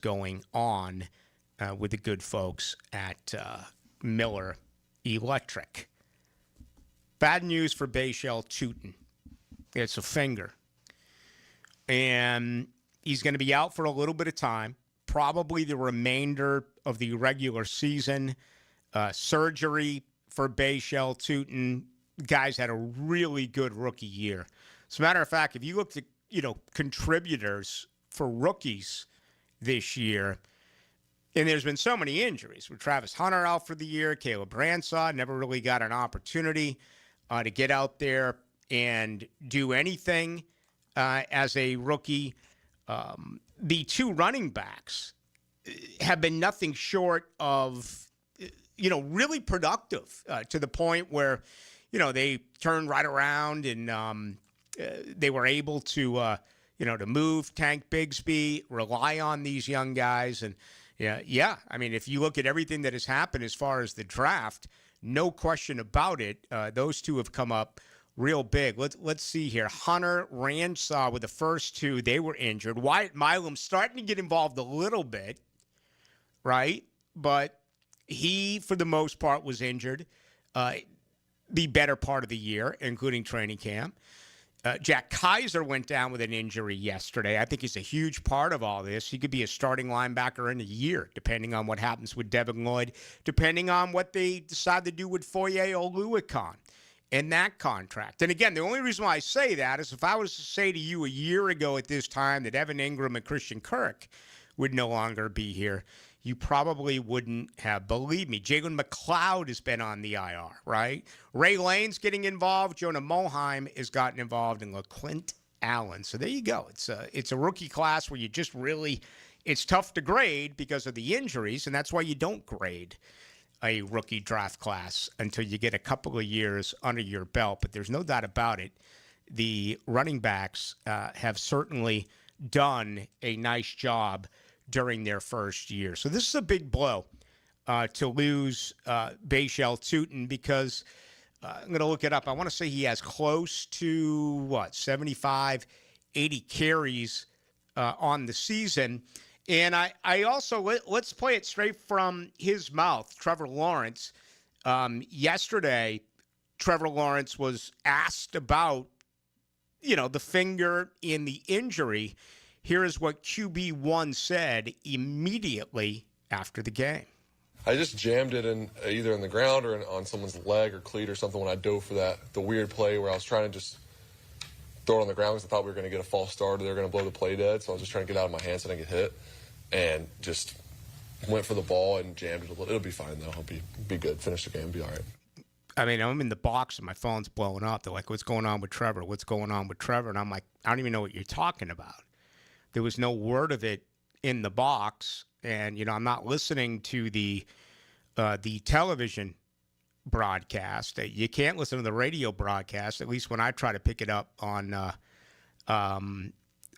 going on with the good folks at Miller Electric. Bad news for Bayshell Tootin. It's a finger. And he's going to be out for a little bit of time, probably the remainder of the regular season. Surgery for Bayshell Tootin. Guys had a really good rookie year. As a matter of fact, if you look at, contributors for rookies this year, and there's been so many injuries with Travis Hunter out for the year, Caleb Bransaw never really got an opportunity to get out there and do anything as a rookie. The two running backs have been nothing short of, really productive to the point where, they turned right around and they were able to, to move Tank Bigsby, rely on these young guys. And I mean, if you look at everything that has happened as far as the draft, no question about it, those two have come up real big. Let's see here. Hunter, Ransaw with the first two, they were injured. Wyatt Milam starting to get involved a little bit, right? But he, for the most part, was injured the better part of the year, including training camp. Jack Kaiser went down with an injury yesterday. I think he's a huge part of all this. He could be a starting linebacker in a year, depending on what happens with Devin Lloyd, depending on what they decide to do with Foye Oluokun and that contract. And again, the only reason why I say that is if I was to say to you a year ago at this time that Evan Ingram and Christian Kirk would no longer be here, you probably wouldn't have believed me. Jalen McLeod has been on the IR, right? Ray Lane's getting involved. Jonah Moheim has gotten involved, and LaQuint Allen. So there you go. It's a rookie class where you just really, it's tough to grade because of the injuries, and that's why you don't grade a rookie draft class until you get a couple of years under your belt. But there's no doubt about it. The running backs have certainly done a nice job during their first year. So this is a big blow to lose Bayshell Tootin because I'm going to look it up. I want to say he has close to, 75, 80 carries on the season. And I also, let's play it straight from his mouth. Trevor Lawrence, yesterday, Trevor Lawrence was asked about, the finger in the injury. Here is what QB1 said immediately after the game. I just jammed it in either in the ground or on someone's leg or cleat or something when I dove for the weird play where I was trying to just throw it on the ground because I thought we were going to get a false start or they were going to blow the play dead. So I was just trying to get out of my hands so I didn't get hit and just went for the ball and jammed it a little. It'll be fine, though. I'll be good. Finish the game. Be all right. I mean, I'm in the box and my phone's blowing up. They're like, what's going on with Trevor? What's going on with Trevor? And I'm like, I don't even know what you're talking about. There was no word of it in the box, and I'm not listening to the television broadcast. You can't listen to the radio broadcast. At least when I try to pick it up on the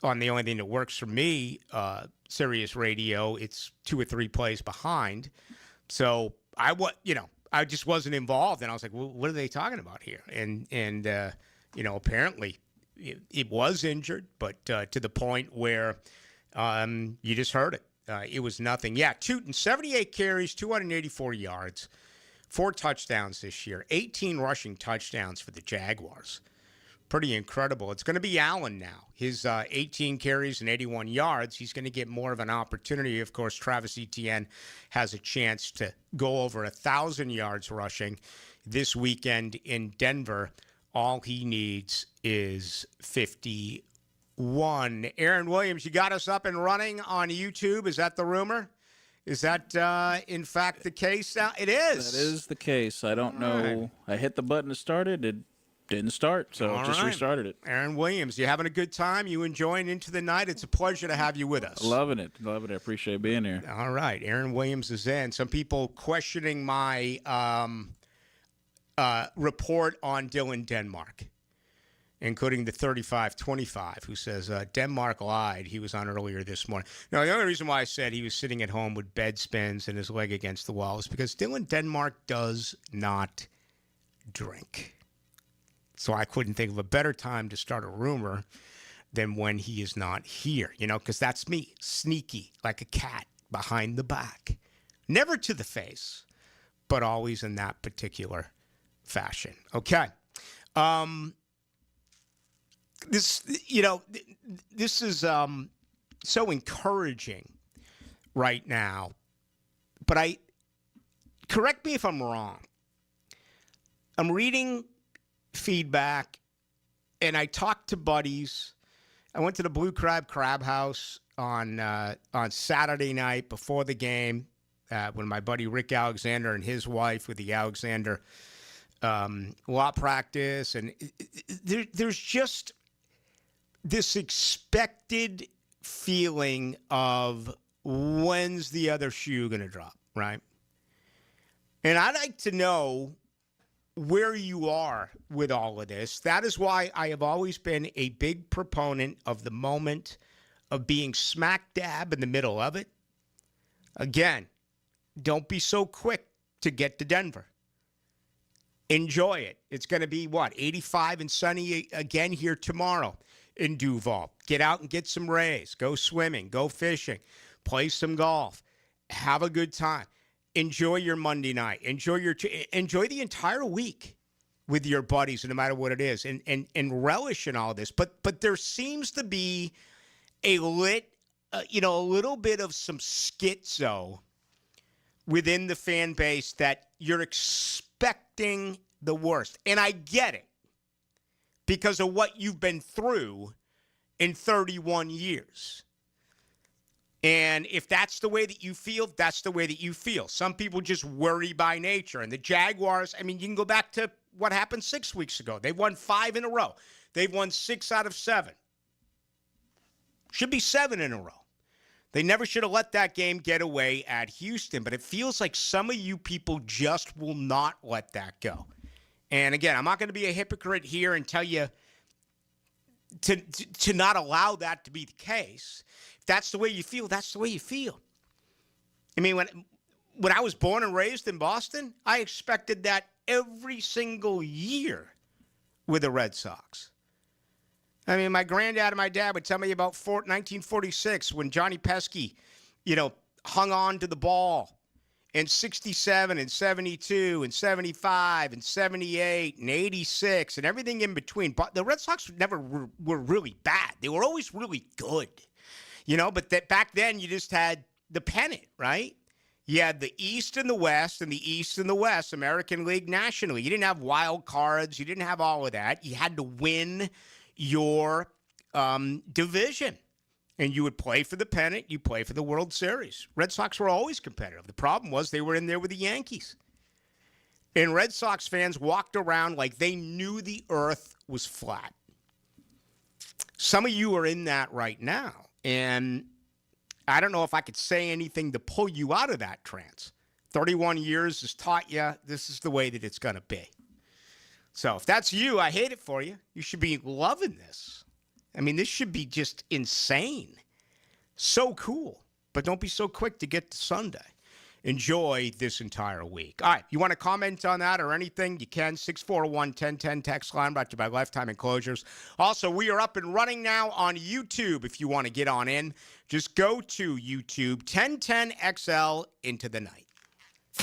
only thing that works for me, Sirius Radio, it's 2 or 3 plays behind. So I just wasn't involved, and I was like, well, what are they talking about here? And apparently. It was injured, but to the point where you just heard it. It was nothing. Yeah, Tootin, 78 carries, 284 yards, 4 touchdowns this year, 18 rushing touchdowns for the Jaguars. Pretty incredible. It's going to be Allen now. His 18 carries and 81 yards. He's going to get more of an opportunity. Of course, Travis Etienne has a chance to go over 1,000 yards rushing this weekend in Denver. All he needs is 51. Aaron Williams, you got us up and running on YouTube. Is that the rumor? Is that, in fact, the case now? It is. That is the case. I don't know. Right. I hit the button to start it. It didn't start, so I just restarted it. Aaron Williams, you having a good time? You enjoying Into the Night? It's a pleasure to have you with us. Loving it. Loving it. I appreciate being here. All right. Aaron Williams is in. Some people questioning my report on Dylan Denmark, including the 3525, who says Denmark lied. He was on earlier this morning. No, the only reason why I said he was sitting at home with bed spins and his leg against the wall is because Dylan Denmark does not drink. So I couldn't think of a better time to start a rumor than when he is not here, because that's me, sneaky, like a cat behind the back. Never to the face, but always in that particular fashion. Okay. This is so encouraging right now, but correct me if I'm wrong. I'm reading feedback, and I talked to buddies. I went to the Blue Crab House on Saturday night before the game when my buddy Rick Alexander and his wife with the Alexander law practice, and there's just this expected feeling of when's the other shoe going to drop, right? And I'd like to know where you are with all of this. That is why I have always been a big proponent of the moment of being smack dab in the middle of it. Again, don't be so quick to get to Denver. Enjoy it. It's going to be, 85 and sunny again here tomorrow in Duval. Get out and get some rays. Go swimming. Go fishing. Play some golf. Have a good time. Enjoy your Monday night. Enjoy the entire week with your buddies, no matter what it is, and relish in all this. But there seems to be a little bit of some schizo within the fan base that you're expecting the worst. And I get it because of what you've been through in 31 years. And if that's the way that you feel, that's the way that you feel. Some people just worry by nature. And the Jaguars, you can go back to what happened 6 weeks ago. They won 5 in a row. They've won 6 out of 7. Should be 7 in a row. They never should have let that game get away at Houston. But it feels like some of you people just will not let that go. And again, I'm not going to be a hypocrite here and tell you to not allow that to be the case. If that's the way you feel, that's the way you feel. When I was born and raised in Boston, I expected that every single year with the Red Sox. My granddad and my dad would tell me about 1946 when Johnny Pesky, hung on to the ball. And 67 and 72 and 75 and 78 and 86 and everything in between. But the Red Sox never were really bad. They were always really good. But back then you just had the pennant, right? You had the East and the West and the East and the West, American League, National League. You didn't have wild cards. You didn't have all of that. You had to win your division. And you would play for the pennant. You play for the World Series. Red Sox were always competitive. The problem was they were in there with the Yankees. And Red Sox fans walked around like they knew the earth was flat. Some of you are in that right now. And I don't know if I could say anything to pull you out of that trance. 31 years has taught you this is the way that it's going to be. So if that's you, I hate it for you. You should be loving this. This should be just insane. So cool. But don't be so quick to get to Sunday. Enjoy this entire week. All right. You want to comment on that or anything? You can. 641-1010 text line brought to you by Lifetime Enclosures. Also, we are up and running now on YouTube if you want to get on in. Just go to YouTube, 1010XL into the night.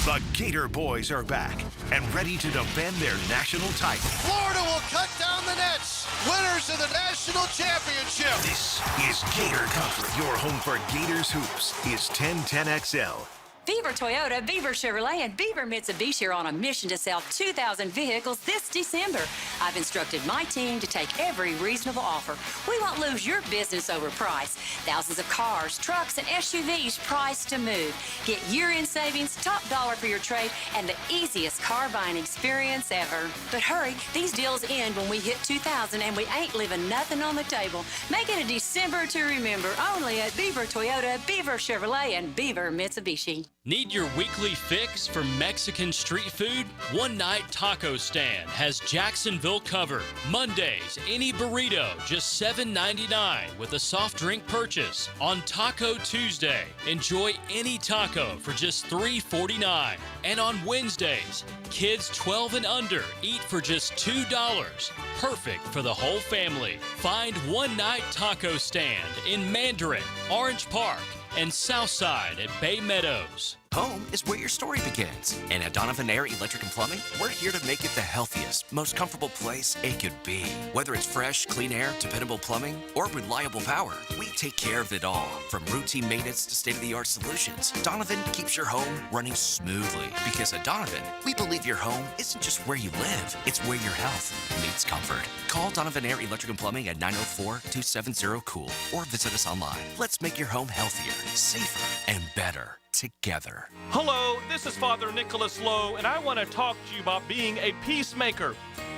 The Gator Boys are back and ready to defend their national title. Florida will cut down the nets. Winners of the national championship. This is Gator Country. Your home for Gators hoops is 1010XL. Beaver Toyota, Beaver Chevrolet, and Beaver Mitsubishi are on a mission to sell 2,000 vehicles this December. I've instructed my team to take every reasonable offer. We won't lose your business over price. Thousands of cars, trucks, and SUVs priced to move. Get year-end savings, top dollar for your trade, and the easiest car buying experience ever. But hurry, these deals end when we hit 2,000, and we ain't leaving nothing on the table. Make it a December to remember only at Beaver Toyota, Beaver Chevrolet, and Beaver Mitsubishi. Need your weekly fix for Mexican street food? One Night Taco Stand has Jacksonville covered. Mondays, any burrito, just $7.99 with a soft drink purchase. On Taco Tuesday, enjoy any taco for just $3.49. And on Wednesdays, kids 12 and under eat for just $2. Perfect for the whole family. Find One Night Taco Stand in Mandarin, Orange Park, and Southside at Bay Meadows. Home is where your story begins. And at Donovan Air Electric and Plumbing, we're here to make it the healthiest, most comfortable place it could be. Whether it's fresh, clean air, dependable plumbing, or reliable power, we take care of it all. From routine maintenance to state-of-the-art solutions, Donovan keeps your home running smoothly. Because at Donovan, we believe your home isn't just where you live, it's where your health meets comfort. Call Donovan Air Electric and Plumbing at 904-270-COOL or visit us online. Let's make your home healthier, safer, and better together. Hello, this is Father Nicholas Lowe, and I want to talk to you about being a peacemaker.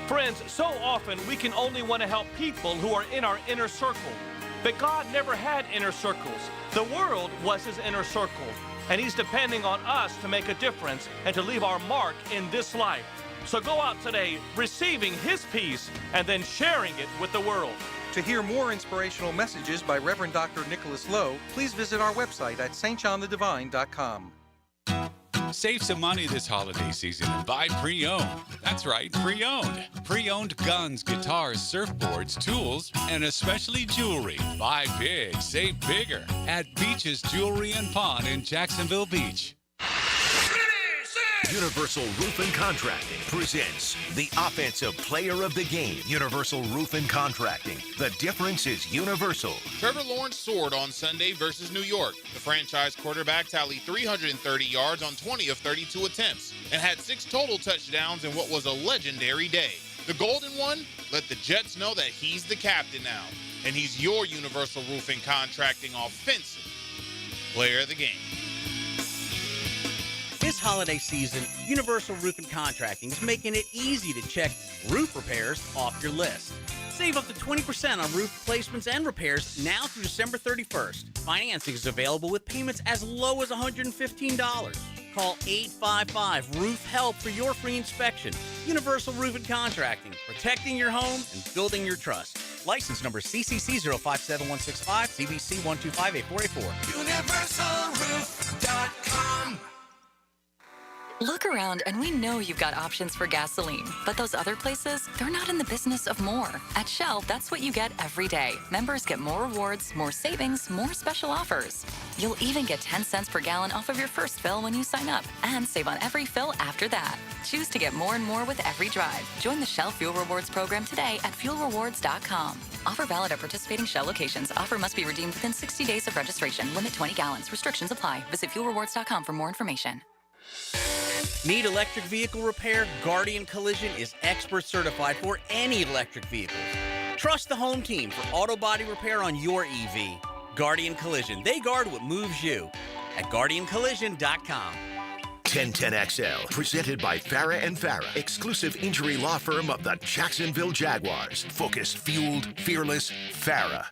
Friends, so often we can only want to help people who are in our inner circle. But God never had inner circles. The world was his inner circle, and he's depending on us to make a difference and to leave our mark in this life. So go out today receiving his peace and then sharing it with the world. To hear more inspirational messages by Reverend Dr. Nicholas Lowe, please visit our website at stjohnthedivine.com. Save some money this holiday season and buy pre-owned. That's right, pre-owned. Pre-owned guns, guitars, surfboards, tools, and especially jewelry. Buy big, save bigger at Beach's Jewelry and Pawn in Jacksonville Beach. Universal Roof and Contracting presents the Offensive Player of the Game. Universal Roof and Contracting. The difference is universal. Trevor Lawrence soared on Sunday versus New York. The franchise quarterback tallied 330 yards on 20 of 32 attempts and had 6 total touchdowns in what was a legendary day. The Golden One let the Jets know that he's the captain now, and he's your Universal Roof and Contracting Offensive Player of the Game. This holiday season, Universal Roof and Contracting is making it easy to check roof repairs off your list. Save up to 20% on roof replacements and repairs now through December 31st. Financing is available with payments as low as $115. Call 855-ROOF-HELP for your free inspection. Universal Roof and Contracting, protecting your home and building your trust. License number CCC 057165, CBC 1258484. UniversalRoof.com. Look around and we know you've got options for gasoline, but those other places, they're not in the business of more. At Shell, that's what you get every day. Members get more rewards, more savings, more special offers. You'll even get 10 cents per gallon off of your first fill when you sign up and save on every fill after that. Choose to get more and more with every drive. Join the Shell Fuel Rewards program today at fuelrewards.com. Offer valid at participating Shell locations. Offer must be redeemed within 60 days of registration. Limit 20 gallons. Restrictions apply. Visit fuelrewards.com for more information. Need electric vehicle repair? Guardian Collision is expert certified for any electric vehicle. Trust the home team for auto body repair on your EV. Guardian Collision. They guard what moves you at guardiancollision.com. 1010XL, presented by Farah and Farah, exclusive injury law firm of the Jacksonville Jaguars. Focused, fueled, fearless, Farah.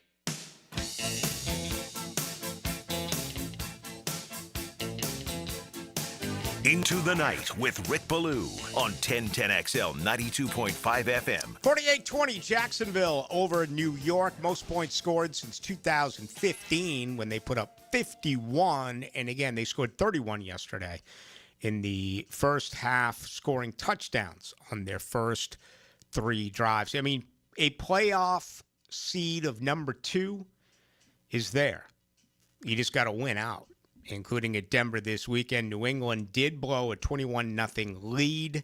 Into the Night with Rick Ballou on 1010XL 92.5 FM. 48-20 Jacksonville over New York. Most points scored since 2015 when they put up 51. And again, they scored 31 yesterday in the first half, scoring touchdowns on their first 3 drives. I mean, a playoff seed of number 2 is there. You just got to win out, including at Denver this weekend. New England did blow a 21-0 lead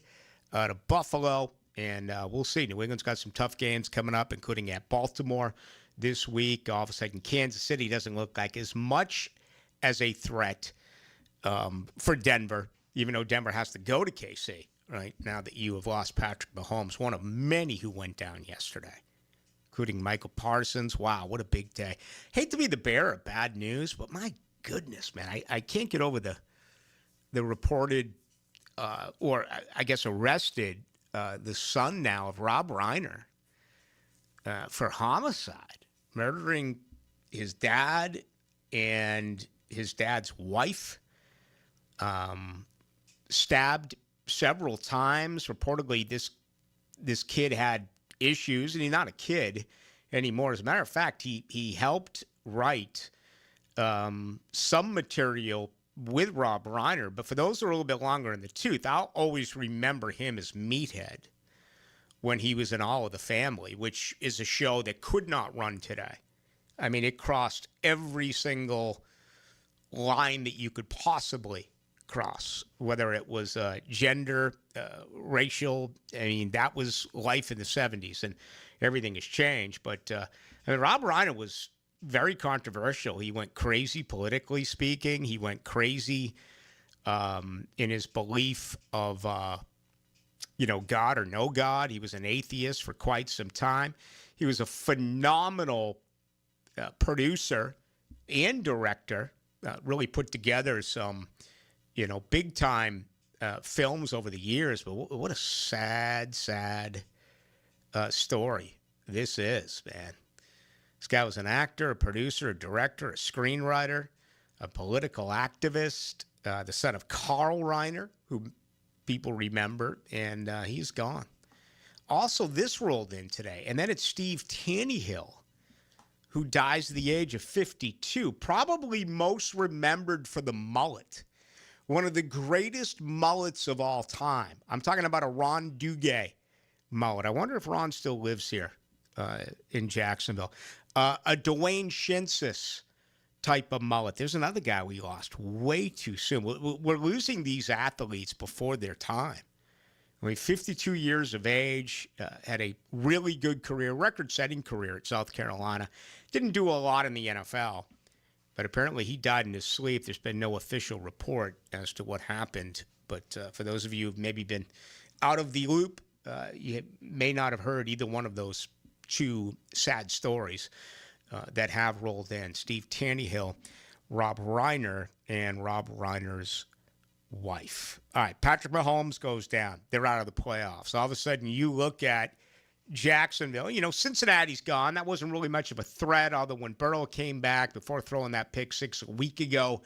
to Buffalo, and we'll see. New England's got some tough games coming up, including at Baltimore this week. All of a sudden, Kansas City doesn't look like as much as a threat for Denver, even though Denver has to go to KC, right, now that you have lost Patrick Mahomes, one of many who went down yesterday, including Michael Parsons. Wow, what a big day. Hate to be the bearer of bad news, but my goodness, man, I can't get over the reported, or I guess arrested, the son now of Rob Reiner for homicide, murdering his dad and his dad's wife. stabbed several times. Reportedly, this kid had issues, and he's not a kid anymore. As a matter of fact, he helped write some material with Rob Reiner. But for those who are a little bit longer in the tooth, I'll always remember him as Meathead when he was in All of the Family, which is a show that could not run today. I mean, it crossed every single line that you could possibly cross, whether it was gender, racial. I mean, that was life in the 70s, and everything has changed. But I mean, Rob Reiner was very controversial. He went crazy politically speaking. He went crazy in his belief of, God or no God. He was an atheist for quite some time. He was a phenomenal producer and director, really put together some, big time films over the years. But what a sad story this is, man. This guy was an actor, a producer, a director, a screenwriter, a political activist, the son of Carl Reiner, who people remember, and he's gone. Also, this rolled in today, and then it's Steve Taneyhill, who dies at the age of 52, probably most remembered for the mullet. One of the greatest mullets of all time. I'm talking about a Ron Duguay mullet. I wonder if Ron still lives here in Jacksonville. A Dwayne Shinsis type of mullet. There's another guy we lost way too soon. We're losing these athletes before their time. I mean, 52 years of age, had a really good career, record-setting career at South Carolina. Didn't do a lot in the NFL, but apparently he died in his sleep. There's been no official report as to what happened. But for those of you who've maybe been out of the loop, you may not have heard either one of those two sad stories that have rolled in. Steve Taneyhill, Rob Reiner, and Rob Reiner's wife. All right, Patrick Mahomes goes down. They're out of the playoffs. All of a sudden, you look at Jacksonville. Cincinnati's gone. That wasn't really much of a threat, although when Burrow came back before throwing that pick six a week ago,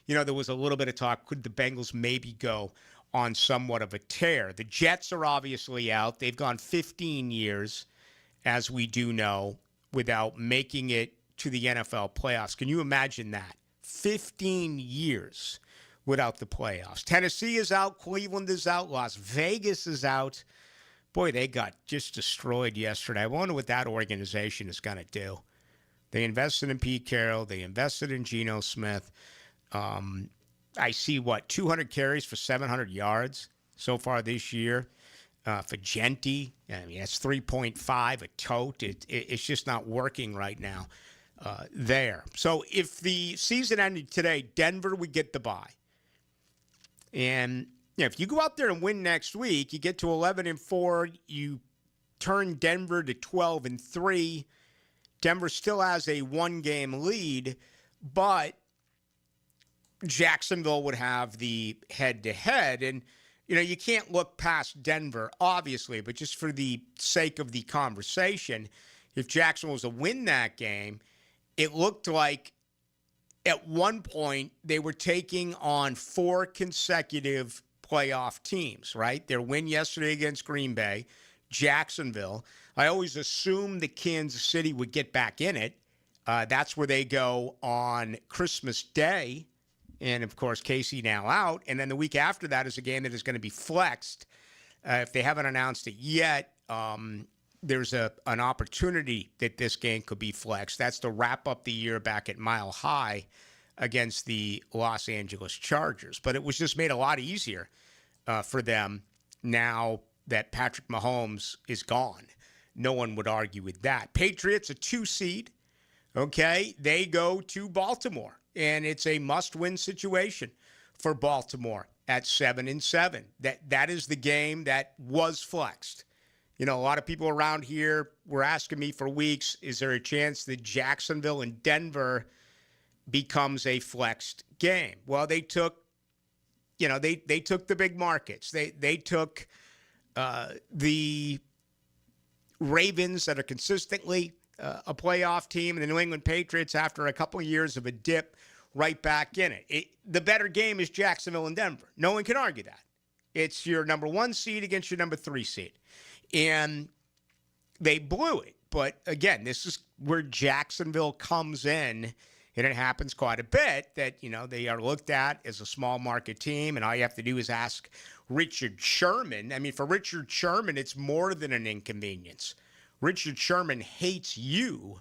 there was a little bit of talk. Could the Bengals maybe go on somewhat of a tear? The Jets are obviously out. They've gone 15 years, as we do know, without making it to the NFL playoffs. Can you imagine that? 15 years without the playoffs. Tennessee is out. Cleveland is out. Las Vegas is out. Boy, they got just destroyed yesterday. I wonder what that organization is going to do. They invested in Pete Carroll. They invested in Geno Smith. I see, 200 carries for 700 yards so far this year. For Genti, I mean, that's 3.5 a tote. It's just not working right now there. So if the season ended today, Denver would get the bye. And if you go out there and win next week, you get to 11-4. You turn Denver to 12-3. Denver still has a one-game lead, but Jacksonville would have the head-to-head. And you can't look past Denver, obviously, but just for the sake of the conversation, if Jacksonville was to win that game, it looked like at one point they were taking on 4 consecutive playoff teams, right? Their win yesterday against Green Bay, Jacksonville. I always assumed that Kansas City would get back in it. That's where they go on Christmas Day. And, of course, Casey now out. And then the week after that is a game that is going to be flexed. If they haven't announced it yet, there's an opportunity that this game could be flexed. That's to wrap up the year back at Mile High against the Los Angeles Chargers. But it was just made a lot easier for them now that Patrick Mahomes is gone. No one would argue with that. Patriots, a 2 seed. Okay, they go to Baltimore. And it's a must-win situation for Baltimore at 7-7. That is the game that was flexed. A lot of people around here were asking me for weeks, is there a chance that Jacksonville and Denver becomes a flexed game? Well, they took, they took the big markets. They took the Ravens that are consistently a playoff team, and the New England Patriots, after a couple of years of a dip, right back in it. The better game is Jacksonville and Denver. No one can argue that. It's your number 1 seed against your number 3 seed. And they blew it. But again, this is where Jacksonville comes in, and it happens quite a bit that, they are looked at as a small market team, and all you have to do is ask Richard Sherman. I mean, for Richard Sherman, it's more than an inconvenience. Richard Sherman hates you,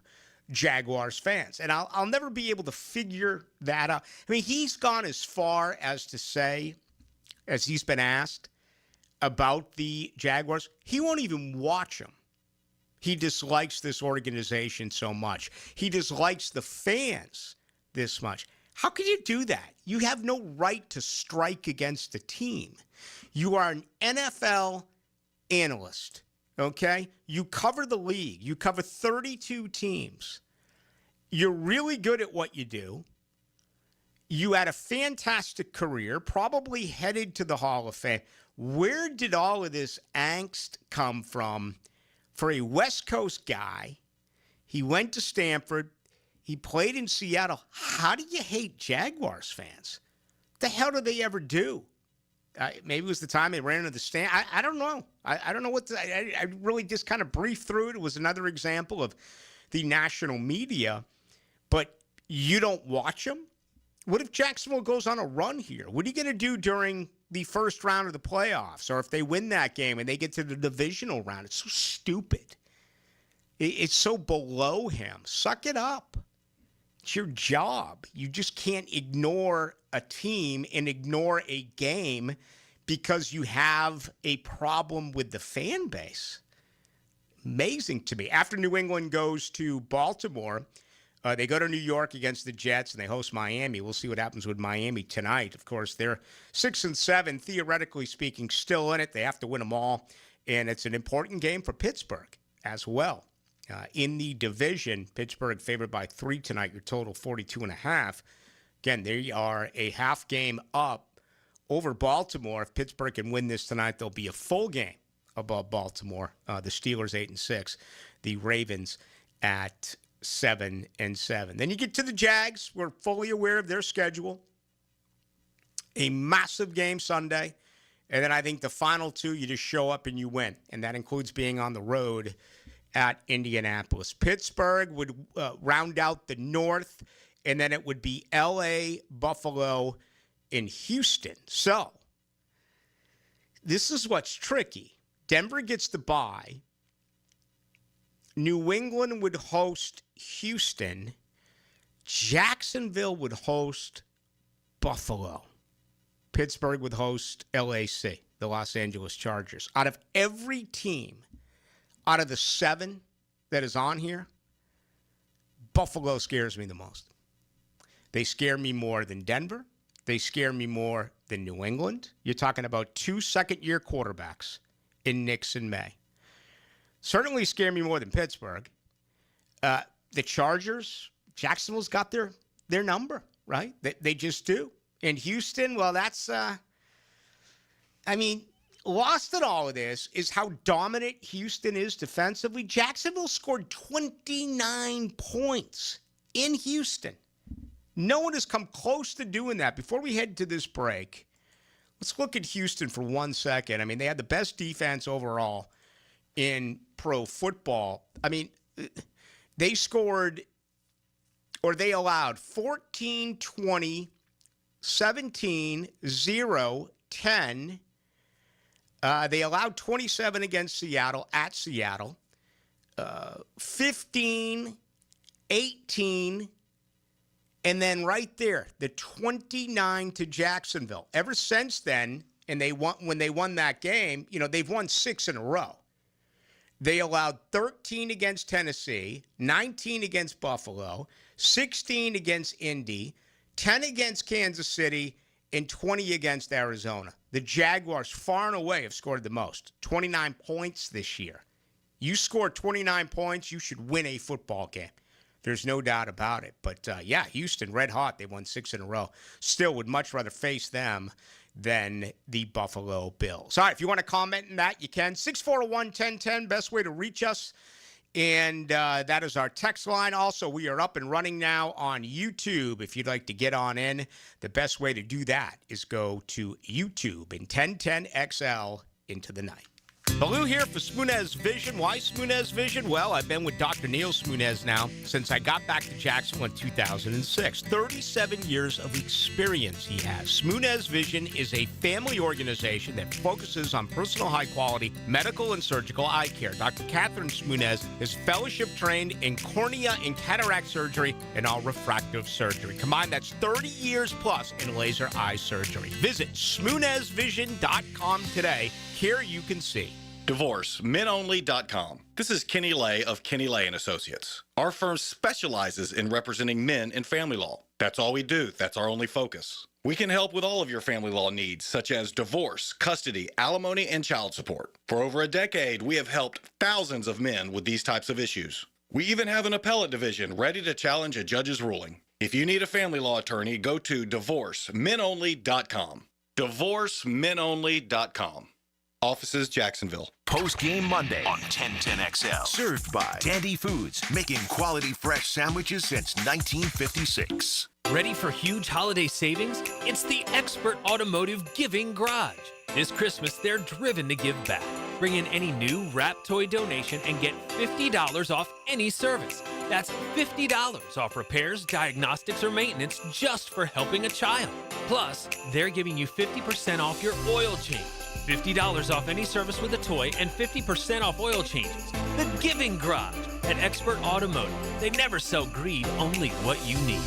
Jaguars fans. And I'll never be able to figure that out. I mean, he's gone as far as to say, as he's been asked about the Jaguars, he won't even watch them. He dislikes this organization so much. He dislikes the fans this much. How can you do that? You have no right to strike against a team. You are an NFL analyst, okay? You cover the league. You cover 32 teams. You're really good at what you do. You had a fantastic career, probably headed to the Hall of Fame. Where did all of this angst come from for a West Coast guy? He went to Stanford. He played in Seattle. How do you hate Jaguars fans? What the hell did they ever do? Maybe it was the time they ran into the stand. I don't know. I don't know what I really just kind of briefed through it. It was another example of the national media. But you don't watch them? What if Jacksonville goes on a run here? What are you going to do during the first round of the playoffs? Or if they win that game and they get to the divisional round? It's so stupid. It's so below him. Suck it up. It's your job. You just can't ignore a team and ignore a game because you have a problem with the fan base. Amazing to me. After New England goes to Baltimore, they go to New York against the Jets, and they host Miami. We'll see what happens with Miami tonight. Of course, they're 6-7, theoretically speaking, still in it. They have to win them all, and it's an important game for Pittsburgh as well. In the division, Pittsburgh favored by 3 tonight. Your total 42.5. Again, they are a half game up over Baltimore. If Pittsburgh can win this tonight, there'll be a full game above Baltimore. The Steelers 8-6, the Ravens at 7-7. Then you get to the Jags. We're fully aware of their schedule. A massive game Sunday. And then I think the final 2, you just show up and you win. And that includes being on the road at Indianapolis. Pittsburgh would round out the North, and then it would be L.A., Buffalo, and Houston. So this is what's tricky. Denver gets the bye. New England would host Houston. Jacksonville would host Buffalo. Pittsburgh would host LAC, the Los Angeles Chargers. Out of every team, out of the 7 that is on here, Buffalo scares me the most. They scare me more than Denver. They scare me more than New England. You're talking about 2 second-year quarterbacks in Nix and May. Certainly scare me more than Pittsburgh. The Chargers, Jacksonville's got their number, right? They just do. And Houston, well, that's, lost in all of this is how dominant Houston is defensively. Jacksonville scored 29 points in Houston. No one has come close to doing that. Before we head to this break, let's look at Houston for 1 second. I mean, they had the best defense overall in pro football. I mean, they scored, or they allowed 14, 20, 17, 0, 10. They allowed 27 against Seattle, at Seattle. 15, 18, and then right there, the 29 to Jacksonville. Ever since then, and when they won that game, they've won 6 in a row. They allowed 13 against Tennessee, 19 against Buffalo, 16 against Indy, 10 against Kansas City, and 20 against Arizona. The Jaguars far and away have scored the most, 29 points this year. You score 29 points, you should win a football game. There's no doubt about it. But, Houston, red hot. They won 6 in a row. Still would much rather face them than the Buffalo Bills. All right, if you want to comment on that, you can. 641-1010, best way to reach us And that is our text line. Also, we are up and running now on YouTube. If you'd like to get on in, the best way to do that is go to YouTube in 1010XL into the night. Baloo here for Spunez Vision. Why Spunez Vision? Well, I've been with Dr. Neil Spunez now since I got back to Jacksonville in 2006. 37 years of experience he has. Spunez Vision is a family organization that focuses on personal high-quality medical and surgical eye care. Dr. Catherine Spunez is fellowship-trained in cornea and cataract surgery and all refractive surgery. Combined, that's 30 years plus in laser eye surgery. Visit SpunezVision.com today. Here you can see. DivorceMenOnly.com. This is Kenny Lay of Kenny Lay & Associates. Our firm specializes in representing men in family law. That's all we do. That's our only focus. We can help with all of your family law needs, such as divorce, custody, alimony, and child support. For over a decade, we have helped thousands of men with these types of issues. We even have an appellate division ready to challenge a judge's ruling. If you need a family law attorney, go to DivorceMenOnly.com. DivorceMenOnly.com. Offices, Jacksonville. Post-game Monday on 1010XL. Served by Dandy Foods, making quality fresh sandwiches since 1956. Ready for huge holiday savings? It's the Expert Automotive Giving Garage. This Christmas, they're driven to give back. Bring in any new wrap toy donation and get $50 off any service. That's $50 off repairs, diagnostics, or maintenance just for helping a child. Plus, they're giving you 50% off your oil change. $50 off any service with a toy and 50% off oil changes. The Giving Garage at Expert Automotive. They never sell greed, only what you need.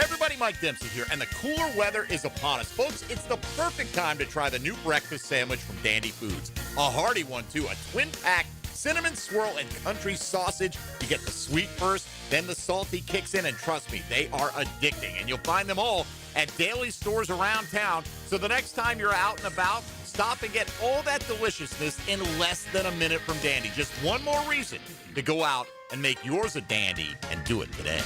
Everybody, Mike Dempsey here, and the cooler weather is upon us. Folks, it's the perfect time to try the new breakfast sandwich from Dandy Foods. A hearty one, too. A twin-pack cinnamon swirl and country sausage. You get the sweet first, then the salty kicks in, and trust me, they are addicting. And you'll find them all at daily stores around town. So the next time you're out and about, stop and get all that deliciousness in less than a minute from Dandy. Just one more reason to go out and make yours a dandy, and do it today.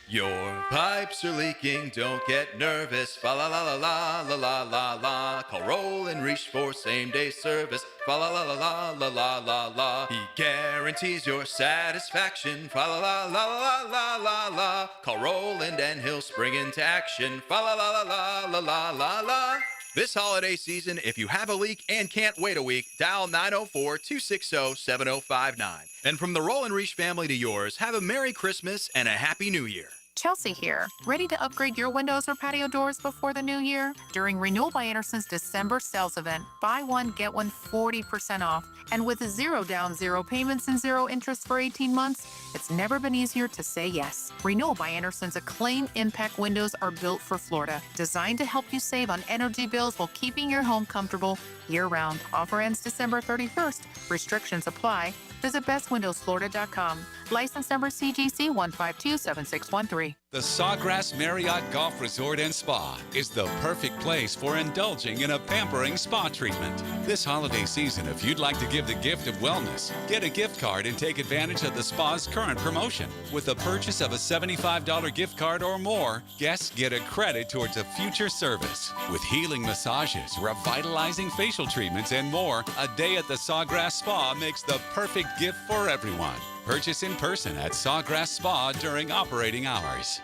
Your pipes are leaking, don't get nervous. Fa la la la la la la la la. Call Roll and Reach for same-day service. Fa la la la la la la la la. He guarantees your satisfaction. Fa la la la la la la la. Call Roland and he'll spring into action. Fa la la la la la la la la. This holiday season, if you have a leak and can't wait a week, dial 904-260-7059. And from the Roll and Reach family to yours, have a Merry Christmas and a Happy New Year. Chelsea here. Ready to upgrade your windows or patio doors before the new year? During Renewal by Anderson's December sales event, buy one, get one 40% off. And with 0 down, 0 payments, and 0 interest for 18 months, it's never been easier to say yes. Renewal by Anderson's acclaimed impact windows are built for Florida, designed to help you save on energy bills while keeping your home comfortable year-round. Offer ends December 31st. Restrictions apply. Visit bestwindowsflorida.com. License number CGC 1527613. The Sawgrass Marriott Golf Resort and Spa is the perfect place for indulging in a pampering spa treatment. This holiday season, if you'd like to give the gift of wellness, get a gift card and take advantage of the spa's current promotion. With the purchase of a $75 gift card or more, guests get a credit towards a future service. With healing massages, revitalizing facial treatments, and more, a day at the Sawgrass Spa makes the perfect gift for everyone. Purchase in person at Sawgrass Spa during operating hours.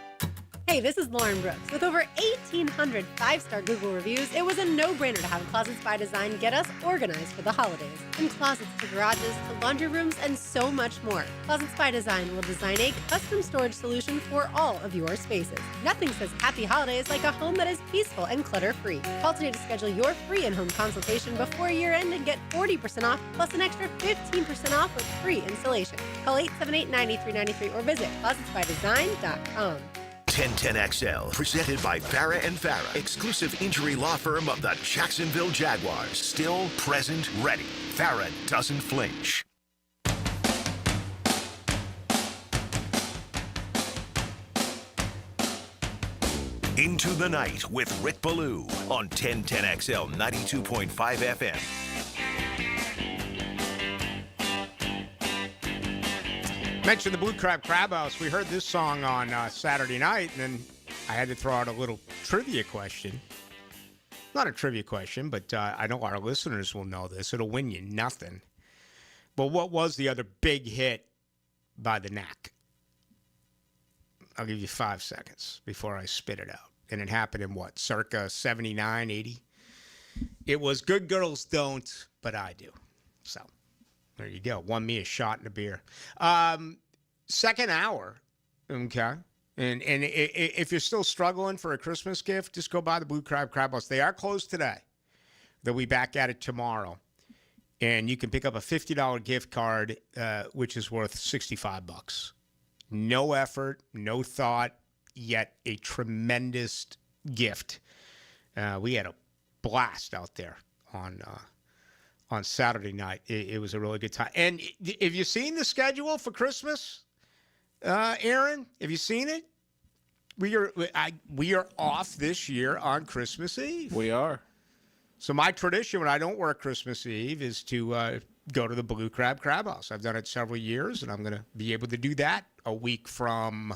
Hey, this is Lauren Brooks. With over 1,800 five-star Google reviews, it was a no-brainer to have Closets by Design get us organized for the holidays. From closets to garages to laundry rooms and so much more. Closets by Design will design a custom storage solution for all of your spaces. Nothing says happy holidays like a home that is peaceful and clutter-free. Call today to schedule your free in-home consultation before year-end and get 40% off plus an extra 15% off with free installation. Call 878-9393 or visit closetsbydesign.com. 1010XL, presented by Farah and Farah, exclusive injury law firm of the Jacksonville Jaguars. Still, present, ready. Farah doesn't flinch. Into the Night with Rick Ballou on 1010XL 92.5 FM. Mentioned the Blue Crab Crab House. We heard this song on Saturday night, and then I had to throw out a little trivia question. Not a trivia question, but I know our listeners will know this. It'll win you nothing. But what was the other big hit by the Knack? I'll give you 5 seconds before I spit it out. And it happened in what, circa 79, 80? It was Good Girls Don't, but I Do. So there you go. Won me a shot and a beer. Second hour, okay? And if you're still struggling for a Christmas gift, just go buy the Blue Crab Crab Balls. They are closed today. They'll be back at it tomorrow. And you can pick up a $50 gift card, which is worth $65. No effort, no thought, yet a tremendous gift. We had a blast out there on Saturday night. It was a really good time. And have you seen the schedule for Christmas, Aaron? Have you seen it? We are off this year on Christmas Eve. We are. So my tradition when I don't work Christmas Eve is to go to the Blue Crab Crab House. I've done it several years, and I'm going to be able to do that a week from,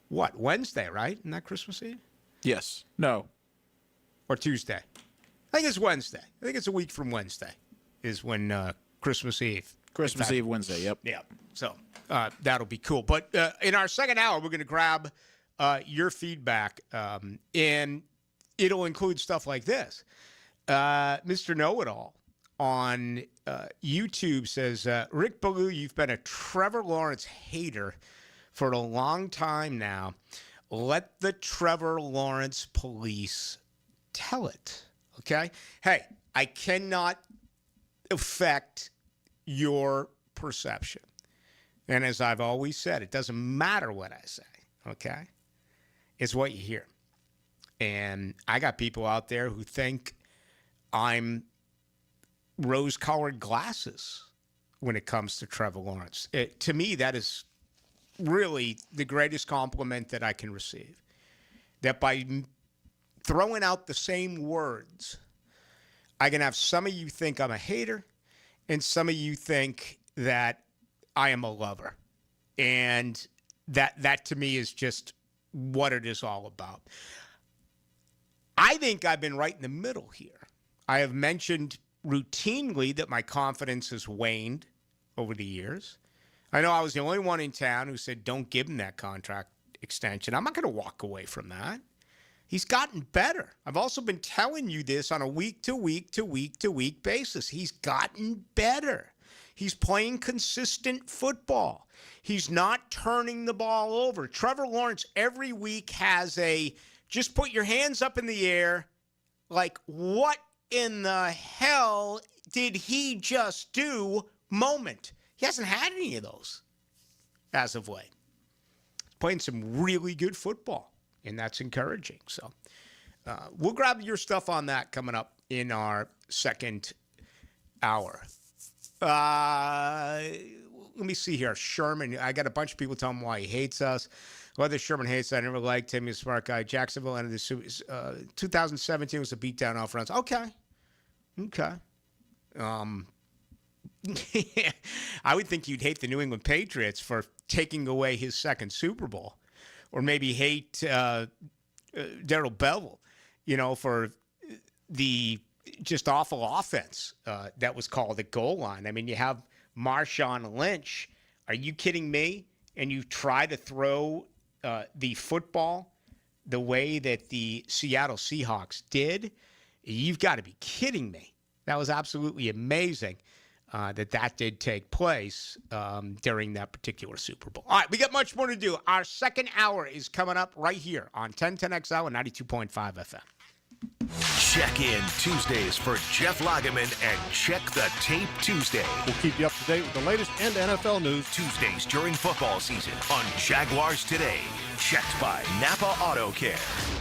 what, Wednesday, right? Isn't that Christmas Eve? Yes. No. Or Tuesday. I think it's Wednesday. I think it's a week from Wednesday is when Christmas Eve. Christmas Eve, Wednesday, yep. Yeah. So that'll be cool. But in our second hour, we're going to grab your feedback, and it'll include stuff like this. Mr. Know-It-All on YouTube says, Rick Ballou, you've been a Trevor Lawrence hater for a long time now. Let the Trevor Lawrence police tell it. Okay? Hey, I cannot affect your perception. And as I've always said, it doesn't matter what I say. Okay? It's what you hear. And I got people out there who think I'm rose-colored glasses when it comes to Trevor Lawrence. To me, that is really the greatest compliment that I can receive. That by throwing out the same words, I can have some of you think I'm a hater, and some of you think that I am a lover. And that to me is just what it is all about. I think I've been right in the middle here. I have mentioned routinely that my confidence has waned over the years. I know I was the only one in town who said, don't give him that contract extension. I'm not going to walk away from that. He's gotten better. I've also been telling you this on a week-to-week basis. He's gotten better. He's playing consistent football. He's not turning the ball over. Trevor Lawrence every week has a just put your hands up in the air like, what in the hell did he just do moment. He hasn't had any of those as of late. He's playing some really good football, and that's encouraging. So we'll grab your stuff on that coming up in our second hour. Let me see here. Sherman, I got a bunch of people telling me why he hates us. Whether Sherman hates, I never liked him. He's a smart guy. Jacksonville ended the 2017 was a beatdown off runs. Okay. I would think you'd hate the New England Patriots for taking away his second Super Bowl, or maybe hate Darrell Bevell, for the just awful offense that was called at goal line. I mean, you have Marshawn Lynch. Are you kidding me? And you try to throw the football the way that the Seattle Seahawks did? You've got to be kidding me. That was absolutely amazing that did take place during that particular Super Bowl. All right, we got much more to do. Our second hour is coming up right here on 1010XL and 92.5 FM. Check in Tuesdays for Jeff Lageman and Check the Tape Tuesday. We'll keep you up to date with the latest and NFL news. Tuesdays during football season on Jaguars Today. Checked by Napa Auto Care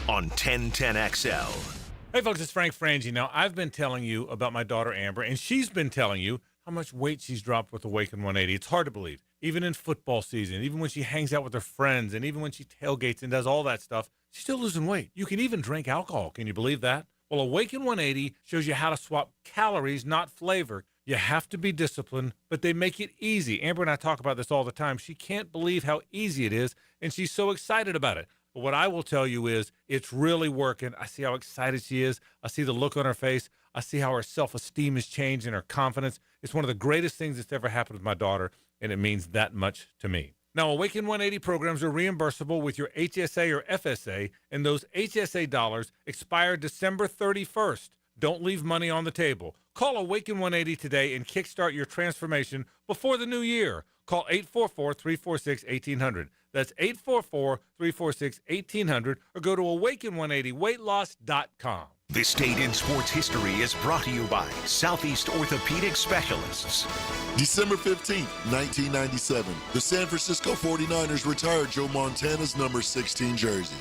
on 1010XL. Hey, folks, it's Frangie. Now, I've been telling you about my daughter, Amber, and she's been telling you how much weight she's dropped with Awaken 180. It's hard to believe. Even in football season, even when she hangs out with her friends, and even when she tailgates and does all that stuff, she's still losing weight. You can even drink alcohol. Can you believe that? Well, Awaken 180 shows you how to swap calories, not flavor. You have to be disciplined, but they make it easy. Amber and I talk about this all the time. She can't believe how easy it is, and she's so excited about it. But what I will tell you is it's really working. I see how excited she is. I see the look on her face. I see how her self-esteem has changed and her confidence. It's one of the greatest things that's ever happened with my daughter, and it means that much to me. Now, Awaken 180 programs are reimbursable with your HSA or FSA, and those HSA dollars expire December 31st. Don't leave money on the table. Call Awaken 180 today and kickstart your transformation before the new year. Call 844-346-1800. That's 844-346-1800, or go to awaken180weightloss.com. This date in sports history is brought to you by Southeast Orthopedic Specialists. December 15th, 1997, the San Francisco 49ers retired Joe Montana's number 16 jersey.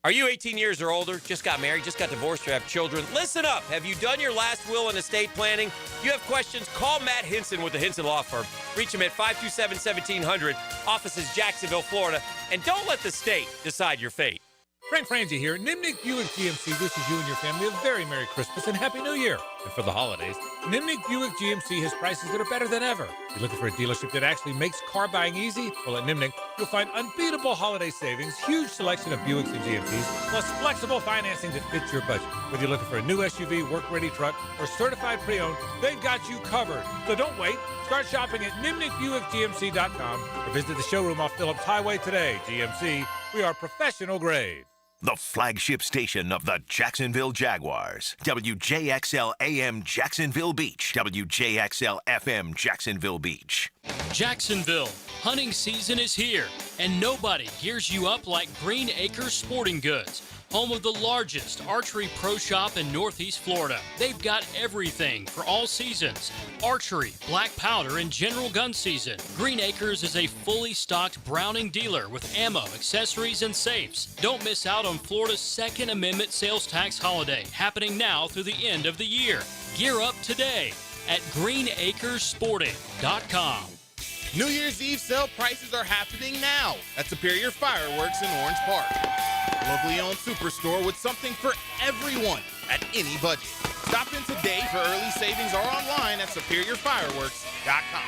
Are you 18 years or older, just got married, just got divorced, or have children? Listen up. Have you done your last will and estate planning? If you have questions, call Matt Hinson with the Hinson Law Firm. Reach him at 527-1700. Office is Jacksonville, Florida. And don't let the state decide your fate. Frangie here. Nimnik Buick GMC wishes you and your family a very Merry Christmas and Happy New Year. And for the holidays, Nimnik Buick GMC has prices that are better than ever. You're looking for a dealership that actually makes car buying easy? Well, at Nimnik, you'll find unbeatable holiday savings, huge selection of Buicks and GMCs, plus flexible financing that fits your budget. Whether you're looking for a new SUV, work-ready truck, or certified pre-owned, they've got you covered. So don't wait. Start shopping at NimnikBuickGMC.com or visit the showroom off Phillips Highway today. GMC, we are professional grade. The flagship station of the Jacksonville Jaguars. WJXL AM Jacksonville Beach. WJXL FM Jacksonville Beach. Jacksonville, hunting season is here, and nobody gears you up like Green Acres Sporting Goods, home of the largest archery pro shop in Northeast Florida. They've got everything for all seasons: archery, black powder, and general gun season. Green Acres is a fully stocked Browning dealer with ammo, accessories, and safes. Don't miss out on Florida's Second Amendment sales tax holiday, happening now through the end of the year. Gear up today at greenacresporting.com. New Year's Eve sale prices are happening now at Superior Fireworks in Orange Park. Locally owned superstore with something for everyone at any budget. Stop in today for early savings or online at superiorfireworks.com.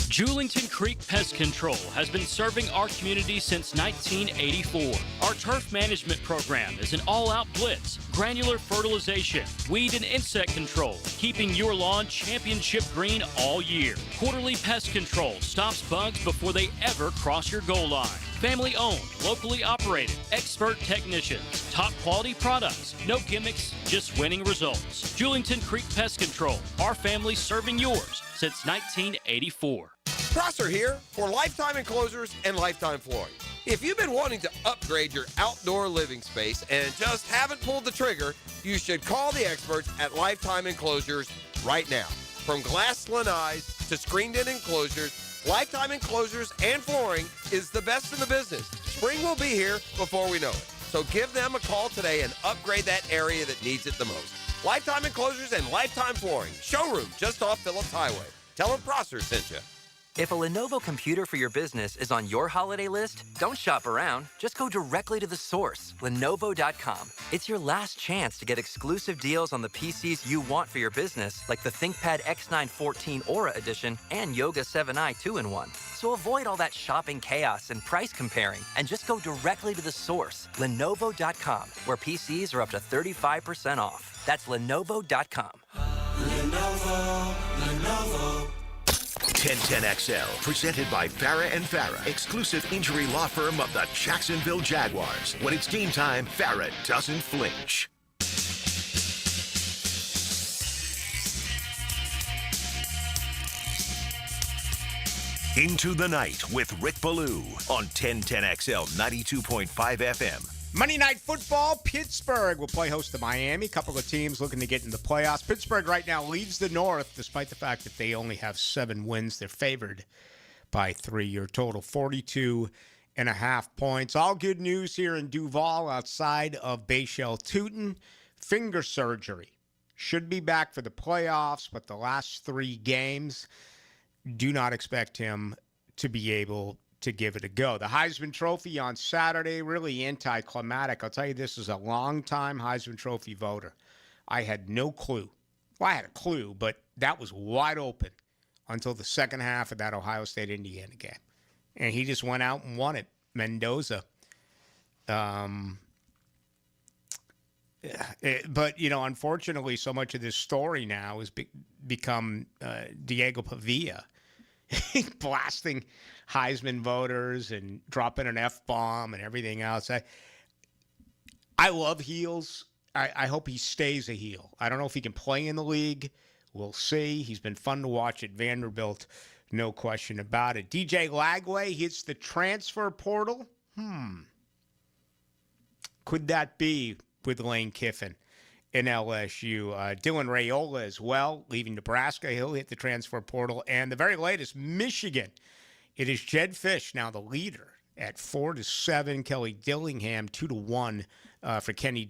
Julington Creek Pest Control has been serving our community since 1984. Our turf management program is an all-out blitz, granular fertilization, weed and insect control, keeping your lawn championship green all year. Quarterly pest control stops bugs before they ever cross your goal line. Family owned, locally operated, expert technicians, top quality products, no gimmicks, just winning results. Julington Creek Pest Control, our family serving yours since 1984. Prosser here for Lifetime Enclosures and Lifetime Flooring. If you've been wanting to upgrade your outdoor living space and just haven't pulled the trigger, you should call the experts at Lifetime Enclosures right now. From glass lanais to screened-in enclosures, Lifetime Enclosures and Flooring is the best in the business. Spring will be here before we know it. So give them a call today and upgrade that area that needs it the most. Lifetime Enclosures and Lifetime Flooring. Showroom just off Phillips Highway. Tell them Prosser sent you. If a Lenovo computer for your business is on your holiday list, don't shop around. Just go directly to the source, Lenovo.com. It's your last chance to get exclusive deals on the PCs you want for your business, like the ThinkPad X9 14 Aura Edition and Yoga 7i 2-in-1. So avoid all that shopping chaos and price comparing, and just go directly to the source, Lenovo.com, where PCs are up to 35% off. That's Lenovo.com. Lenovo. 1010XL, presented by Farah and Farah, exclusive injury law firm of the Jacksonville Jaguars. When it's game time, Farah doesn't flinch. Into the Night with Rick Ballou on 1010XL 92.5 FM. Monday Night Football, Pittsburgh will play host to Miami. A couple of teams looking to get in the playoffs. Pittsburgh right now leads the North, despite the fact that they only have 7 wins. They're favored by 3. Your total, 42.5 points. All good news here in Duval outside of Bayshell Tootin. Finger surgery. Should be back for the playoffs, but the last 3 games, do not expect him to be able to give it a go. The Heisman Trophy on Saturday, really anticlimactic. I'll tell you, this is a long-time Heisman Trophy voter. I had no clue. Well, I had a clue, but that was wide open until the second half of that Ohio State-Indiana game. And he just went out and won it. Mendoza. But, unfortunately, so much of this story now has become Diego Pavia blasting Heisman voters and dropping an F-bomb and everything else. I love heels. I hope he stays a heel. I don't know if he can play in the league. We'll see. He's been fun to watch at Vanderbilt. No question about it. DJ Lagway hits the transfer portal. Could that be with Lane Kiffin in LSU? Dylan Raiola as well, leaving Nebraska. He'll hit the transfer portal. And the very latest, Michigan. It is Jed Fish now the leader at 4-7. Kelly Dillingham 2-1 for Kenny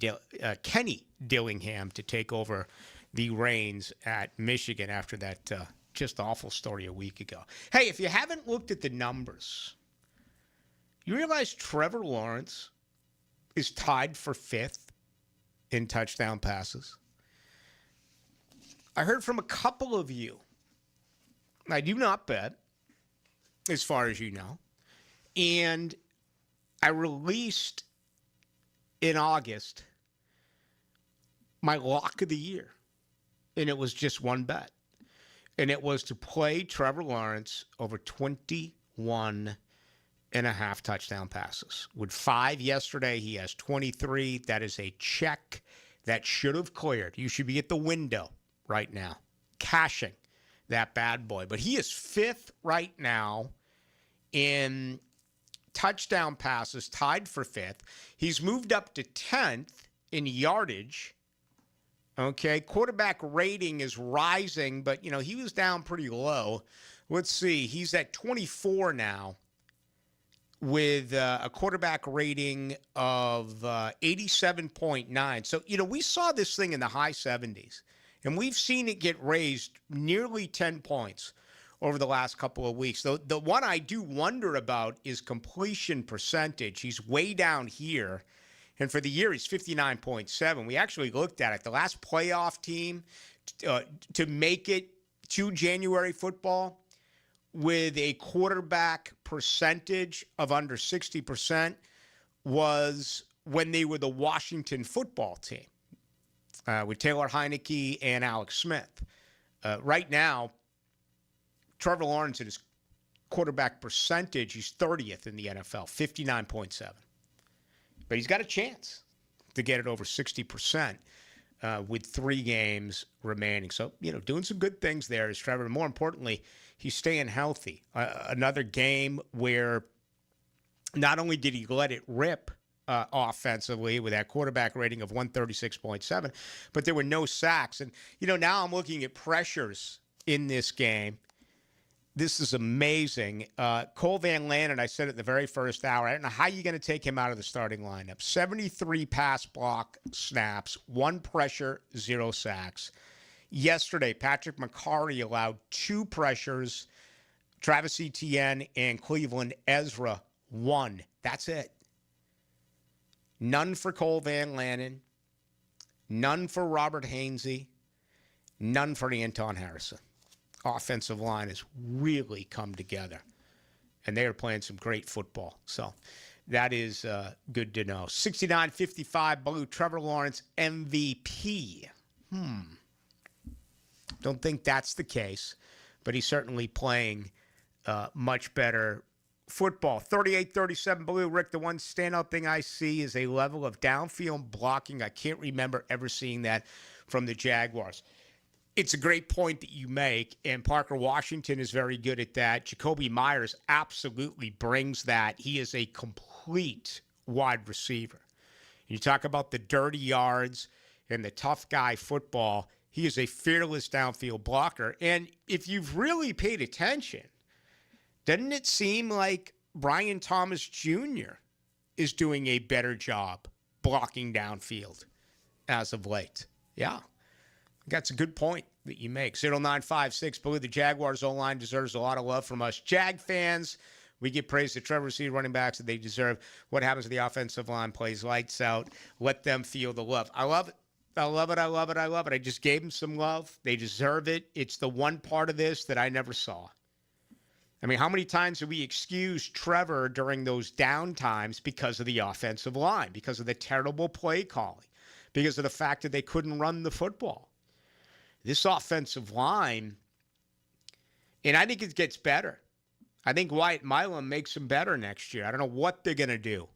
Dillingham to take over the reins at Michigan after that just awful story a week ago. Hey, if you haven't looked at the numbers, you realize Trevor Lawrence is tied for 5th in touchdown passes. I heard from a couple of you. I do not bet, as far as you know. And I released in August my lock of the year. And it was just one bet. And it was to play Trevor Lawrence over 21 and a half touchdown passes. With 5 yesterday, he has 23. That is a check that should have cleared. You should be at the window right now, cashing that bad boy. But he is 5th right now in touchdown passes, tied for 5th. He's moved up to 10th in yardage. Okay, quarterback rating is rising, but, he was down pretty low. Let's see. He's at 24 now with a quarterback rating of 87.9. So, we saw this thing in the high 70s, and we've seen it get raised nearly 10 points over the last couple of weeks. The one I do wonder about is completion percentage. He's way down here. And for the year, he's 59.7. We actually looked at it. The last playoff team to make it to January football with a quarterback percentage of under 60% was when they were the Washington football team with Taylor Heineke and Alex Smith. Right now, Trevor Lawrence, in his quarterback percentage, he's 30th in the NFL, 59.7. But he's got a chance to get it over 60% with 3 games remaining. So, doing some good things there is Trevor. More importantly, he's staying healthy. Another game where not only did he let it rip offensively with that quarterback rating of 136.7, but there were no sacks. And, now I'm looking at pressures in this game. This is amazing. Cole Van Lannon, I said it in the very first hour. I don't know how you're going to take him out of the starting lineup. 73 pass block snaps, 1 pressure, 0 sacks. Yesterday, Patrick McCarry allowed 2 pressures. Travis Etienne and Cleveland Ezra, 1. That's it. None for Cole Van Lannon. None for Robert Hainsey. None for Anton Harrison. Offensive line has really come together, and they are playing some great football. So that is good to know. 69-55 Blue, Trevor Lawrence MVP. Don't think that's the case, but he's certainly playing much better football. 38-37 Blue. Rick, the one standout thing I see is a level of downfield blocking. I can't remember ever seeing that from the Jaguars. It's a great point that you make, and Parker Washington is very good at that. Jacoby Myers absolutely brings that. He is a complete wide receiver. You talk about the dirty yards and the tough guy football. He is a fearless downfield blocker. And if you've really paid attention, doesn't it seem like Brian Thomas Jr. is doing a better job blocking downfield as of late? Yeah. That's a good point that you make. 0956 Blue. The Jaguars O-line deserves a lot of love from us. Jag fans, we give praise to Trevor Seed running backs that they deserve. What happens to the offensive line plays lights out. Let them feel the love. I love it. I love it. I love it. I love it. I just gave them some love. They deserve it. It's the one part of this that I never saw. I mean, how many times have we excused Trevor during those down times because of the offensive line, because of the terrible play calling, because of the fact that they couldn't run the football. This offensive line, and I think it gets better. I think Wyatt Milam makes them better next year. I don't know what they're going to do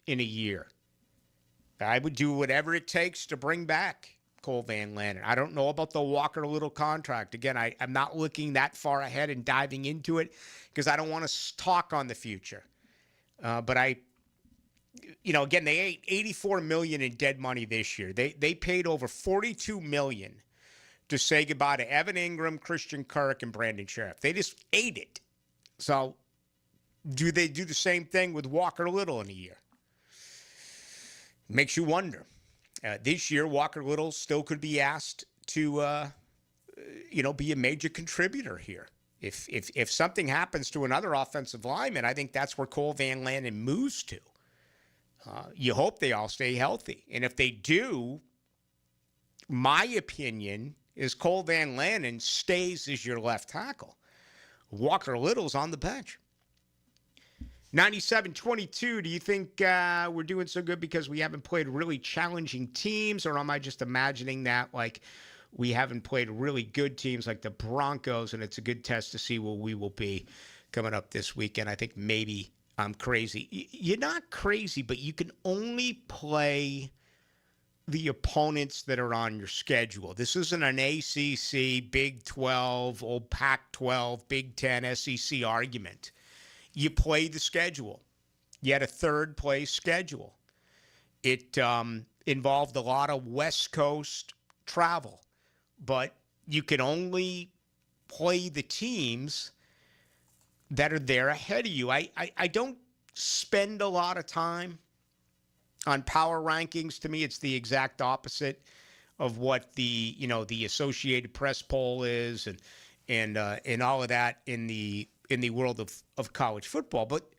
in a year. I would do whatever it takes to bring back Cole Van Lanner. I don't know about the Walker Little contract. Again, I'm not looking that far ahead and diving into it because I don't want to talk on the future. But again, they ate $84 million in dead money this year. They paid over $42 million to say goodbye to Evan Ingram, Christian Kirk, and Brandon Sheriff. They just ate it. So do they do the same thing with Walker Little in a year? Makes you wonder. This year, Walker Little still could be asked to, be a major contributor here. If something happens to another offensive lineman, I think that's where Cole Van Lanner moves to. You hope they all stay healthy. And if they do, my opinion is Cole Van Lanner stays as your left tackle. Walker Little's on the bench. 97-22, do you think we're doing so good because we haven't played really challenging teams, or am I just imagining that like we haven't played really good teams like the Broncos, and it's a good test to see where we will be coming up this weekend? I think maybe I'm crazy. You're not crazy, but you can only play the opponents that are on your schedule. This isn't an ACC, Big 12, old Pac-12, Big 10, SEC argument. You play the schedule. You had a third-place schedule. It involved a lot of West Coast travel, but you can only play the teams that are there ahead of you. I don't spend a lot of time on power rankings. To me, it's the exact opposite of what the Associated Press poll is and all of that in the world of college football. But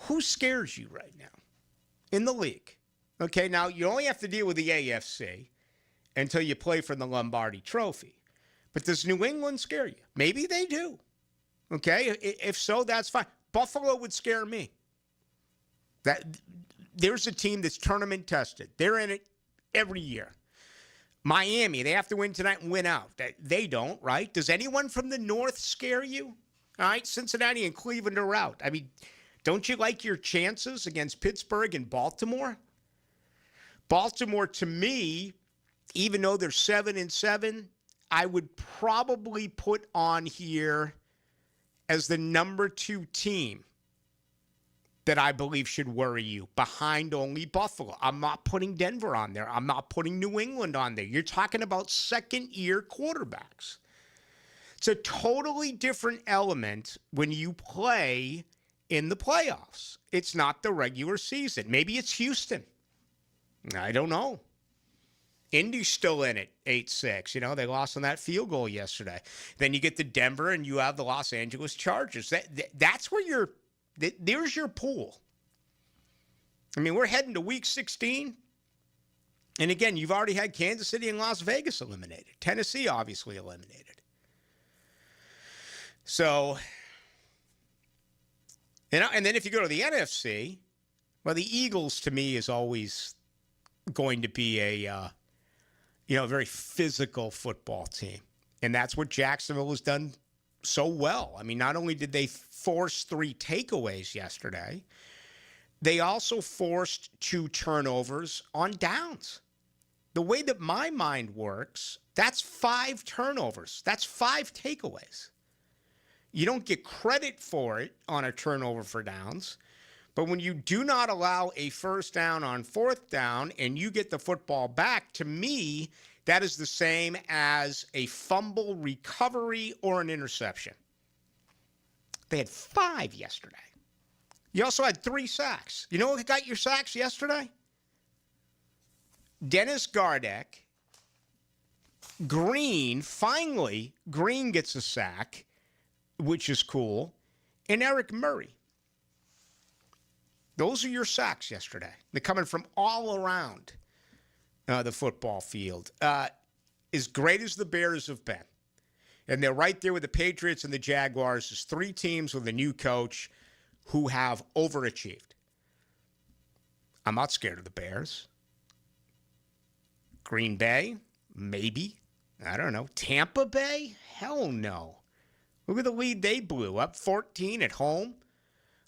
who scares you right now in the league? Okay, now you only have to deal with the AFC until you play for the Lombardi Trophy. But does New England scare you? Maybe they do. Okay, if so, that's fine. Buffalo would scare me. There's a team that's tournament tested. They're in it every year. Miami, they have to win tonight and win out. They don't, right? Does anyone from the North scare you? All right, Cincinnati and Cleveland are out. I mean, don't you like your chances against Pittsburgh and Baltimore? Baltimore, to me, even though they're 7-7, I would probably put on here as the number 2 team that I believe should worry you, behind only Buffalo. I'm not putting Denver on there. I'm not putting New England on there. You're talking about second-year quarterbacks. It's a totally different element when you play in the playoffs. It's not the regular season. Maybe it's Houston. I don't know. Indy's still in it, 8-6. They lost on that field goal yesterday. Then you get to Denver and you have the Los Angeles Chargers. That's where there's your pool. I mean, we're heading to week 16. And again, you've already had Kansas City and Las Vegas eliminated. Tennessee obviously eliminated. So, and then if you go to the NFC, well, the Eagles to me is always going to be a very physical football team. And that's what Jacksonville has done so well. I mean, not only did they force 3 takeaways yesterday, they also forced 2 turnovers on downs. The way that my mind works, that's 5 turnovers. That's 5 takeaways. You don't get credit for it on a turnover for downs. But when you do not allow a first down on 4th down and you get the football back, to me, that is the same as a fumble recovery or an interception. They had 5 yesterday. You also had 3 sacks. You know who got your sacks yesterday? Dennis Gardeck. Green gets a sack, which is cool, and Eric Murray. Those are your sacks yesterday. They're coming from all around the football field. As great as the Bears have been, and they're right there with the Patriots and the Jaguars, there's 3 teams with a new coach who have overachieved. I'm not scared of the Bears. Green Bay, maybe. I don't know. Tampa Bay? Hell no. Look at the lead they blew. Up 14 at home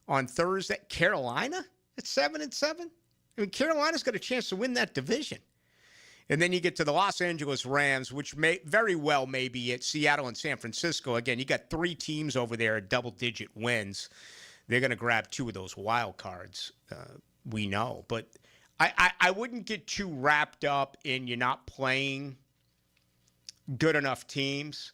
on Thursday. Carolina at 7-7. I mean, Carolina's got a chance to win that division. And then you get to the Los Angeles Rams, which may very well may be at Seattle and San Francisco. Again, you got 3 teams over there at double-digit wins. They're going to grab 2 of those wild cards, we know. But I wouldn't get too wrapped up in you're not playing good enough teams.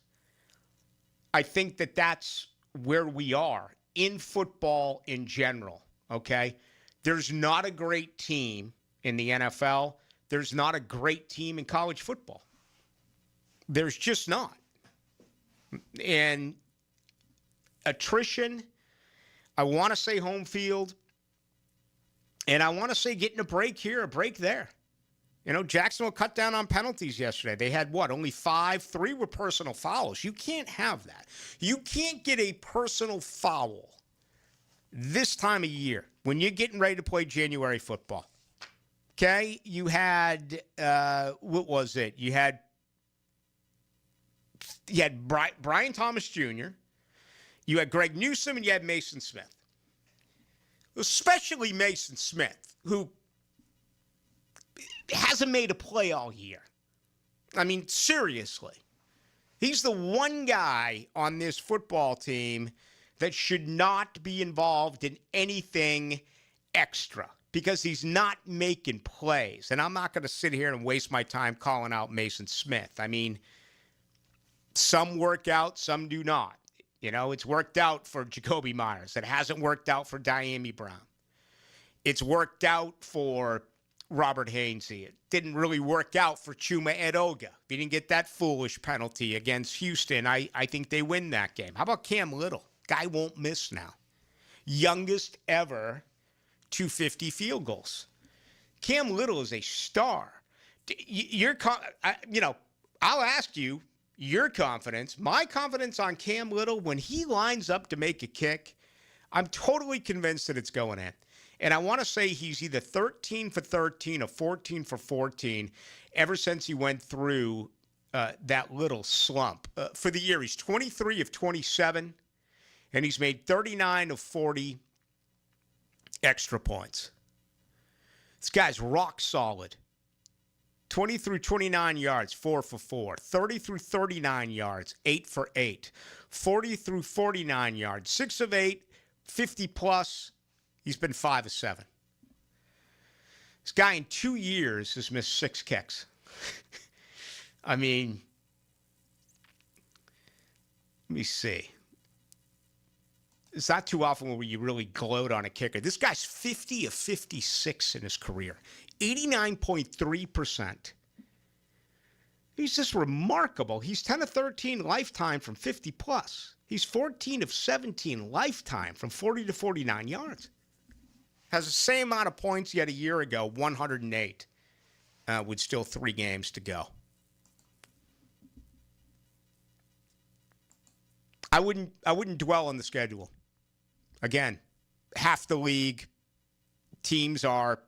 I think that that's where we are in football in general, okay? There's not a great team in the NFL. There's not a great team in college football. There's just not. And attrition, I want to say home field, and I want to say getting a break here, a break there. You know, Jacksonville cut down on penalties yesterday. They had what? Only 5? 3 were personal fouls. You can't have that. You can't get a personal foul this time of year when you're getting ready to play January football. Okay? You had, what was it? You had Brian Thomas Jr., you had Greg Newsome, and you had Mason Smith. Especially Mason Smith, who hasn't made a play all year. I mean, seriously. He's the one guy on this football team that should not be involved in anything extra because he's not making plays. And I'm not going to sit here and waste my time calling out Mason Smith. I mean, some work out, some do not. You know, it's worked out for Jacoby Myers. It hasn't worked out for Diami Brown. It's worked out for Robert Hainsey. It didn't really work out for Chuma Edoga. If he didn't get that foolish penalty against Houston, I think they win that game. How about Cam Little? Guy won't miss now. Youngest ever 250 field goals. Cam Little is a star. I'll ask you your confidence, my confidence on Cam Little when he lines up to make a kick. I'm totally convinced that it's going in. And I want to say he's either 13 for 13 or 14 for 14 ever since he went through that little slump. For the year, he's 23 of 27, and he's made 39 of 40 extra points. This guy's rock solid. 20 through 29 yards, 4 for 4. 30 through 39 yards, 8 for 8. 40 through 49 yards, 6 of 8. 50 plus, he's been 5 of 7. This guy in 2 years has missed 6 kicks. I mean, let me see. It's not too often where you really gloat on a kicker. This guy's 50 of 56 in his career. 89.3%. He's just remarkable. He's 10 of 13 lifetime from 50 plus. He's 14 of 17 lifetime from 40 to 49 yards. Has the same amount of points he had a year ago, 108, with still 3 games to go. I wouldn't dwell on the schedule. Again, half the league teams are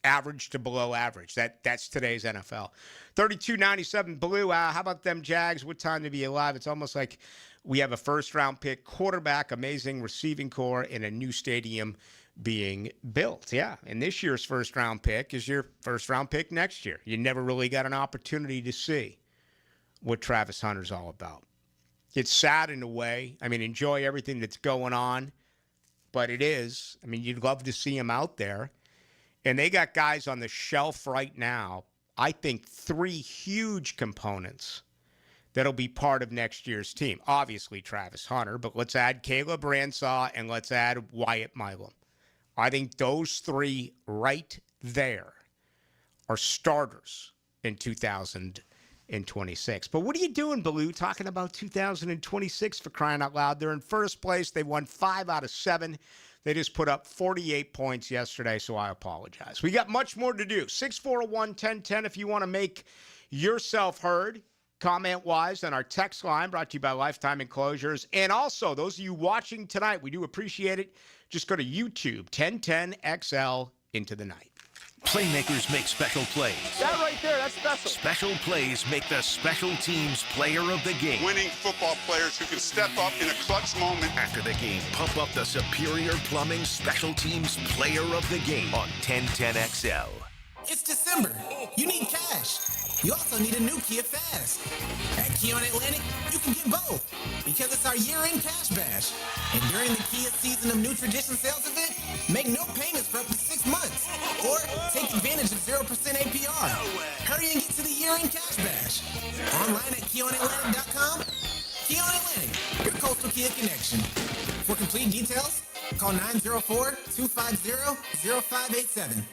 average to below average. That's today's NFL. 32-97 Blue. How about them Jags? What time to be alive? It's almost like we have a first-round pick quarterback, amazing receiving core, and a new stadium being built. Yeah, and this year's first-round pick is your first-round pick next year. You never really got an opportunity to see what Travis Hunter's all about. It's sad in a way. I mean, enjoy everything that's going on, but it is. I mean, you'd love to see him out there. And they got guys on the shelf right now, I think 3 huge components that'll be part of next year's team. Obviously, Travis Hunter, but let's add Caleb Ransaw and let's add Wyatt Milam. I think those 3 right there are starters in 2026. But what are you doing, Baloo, talking about 2026 for crying out loud? They're in first place. They won 5 out of 7. They just put up 48 points yesterday, so I apologize. We got much more to do. 641-1010 if you want to make yourself heard, comment-wise, on our text line brought to you by Lifetime Enclosures. And also, those of you watching tonight, we do appreciate it. Just go to YouTube, 1010XL Into the Night. Playmakers make special plays. That right there, that's special. Special plays make the special teams player of the game. Winning football players who can step up in a clutch moment. After the game, pump up the Superior Plumbing Special Teams player of the game on 1010XL. It's December. You need cash. You also need a new Kia Fast. At Kia on Atlantic, you can get both because it's our year-end cash bash. And during the Kia Season of New Tradition sales event, make no payments for up to 6 months. Or take advantage of 0% APR. Hurry and get to the year-end cash bash. Online at KiaOnAtlantic.com. Kia on Atlantic, your coastal Kia connection. For complete details, call 904-250-0587.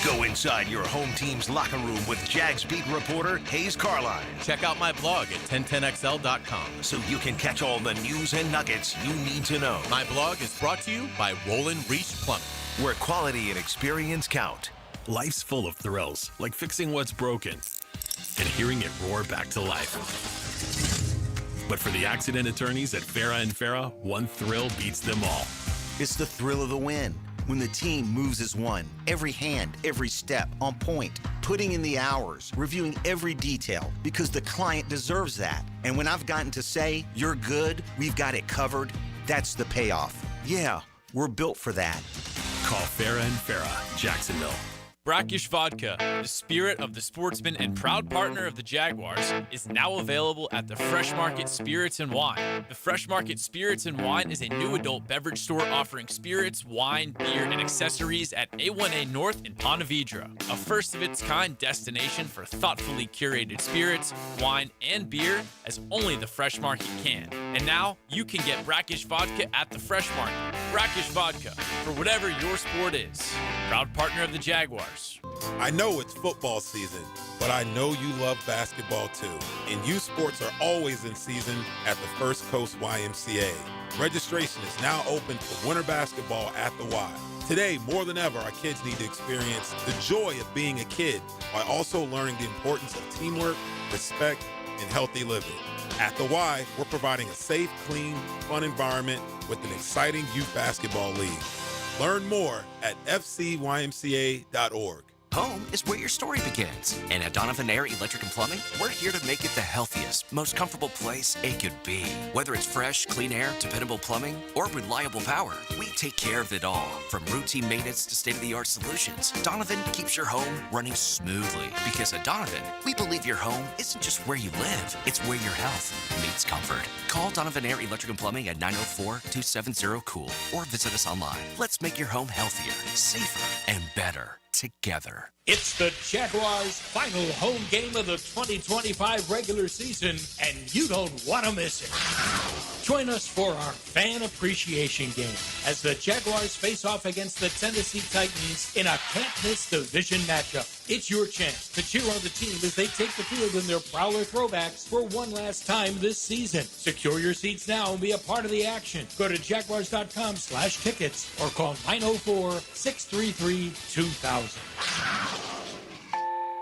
Go inside your home team's locker room with Jags beat reporter Hayes Carline. Check out my blog at 1010XL.com. So you can catch all the news and nuggets you need to know. My blog is brought to you by Wolin Reach Plumbing, where quality and experience count. Life's full of thrills, like fixing what's broken and hearing it roar back to life. But for the accident attorneys at Farah & Farah, one thrill beats them all. It's the thrill of the win. When the team moves as one, every hand, every step, on point, putting in the hours, reviewing every detail, because the client deserves that. And when I've gotten to say, you're good, we've got it covered, that's the payoff. Yeah, we're built for that. Call Farah & Farah, Jacksonville. Brackish Vodka, the spirit of the sportsman and proud partner of the Jaguars, is now available at the Fresh Market Spirits and Wine. The Fresh Market Spirits and Wine is a new adult beverage store offering spirits, wine, beer, and accessories at A1A North in Ponte Vedra, a first-of-its-kind destination for thoughtfully curated spirits, wine, and beer as only the Fresh Market can. And now, you can get Brackish Vodka at the Fresh Market. Brackish Vodka, for whatever your sport is. Proud partner of the Jaguars. I know it's football season, but I know you love basketball too. And youth sports are always in season at the First Coast YMCA. Registration is now open for winter basketball at the Y. Today, more than ever, our kids need to experience the joy of being a kid while also learning the importance of teamwork, respect, and healthy living. At the Y, we're providing a safe, clean, fun environment with an exciting youth basketball league. Learn more at fcymca.org. Home is where your story begins. And at Donovan Air Electric and Plumbing, we're here to make it the healthiest, most comfortable place it could be. Whether it's fresh, clean air, dependable plumbing, or reliable power, we take care of it all. From routine maintenance to state-of-the-art solutions, Donovan keeps your home running smoothly. Because at Donovan, we believe your home isn't just where you live, it's where your health meets comfort. Call Donovan Air Electric and Plumbing at 904-270-COOL or visit us online. Let's make your home healthier, safer, and better together. It's the Jaguars' final home game of the 2025 regular season, and you don't want to miss it. Join us for our fan appreciation game as the Jaguars face off against the Tennessee Titans in a can't-miss division matchup. It's your chance to cheer on the team as they take the field in their Prowler throwbacks for one last time this season. Secure your seats now and be a part of the action. Go to jaguars.com/tickets or call 904-633-2000.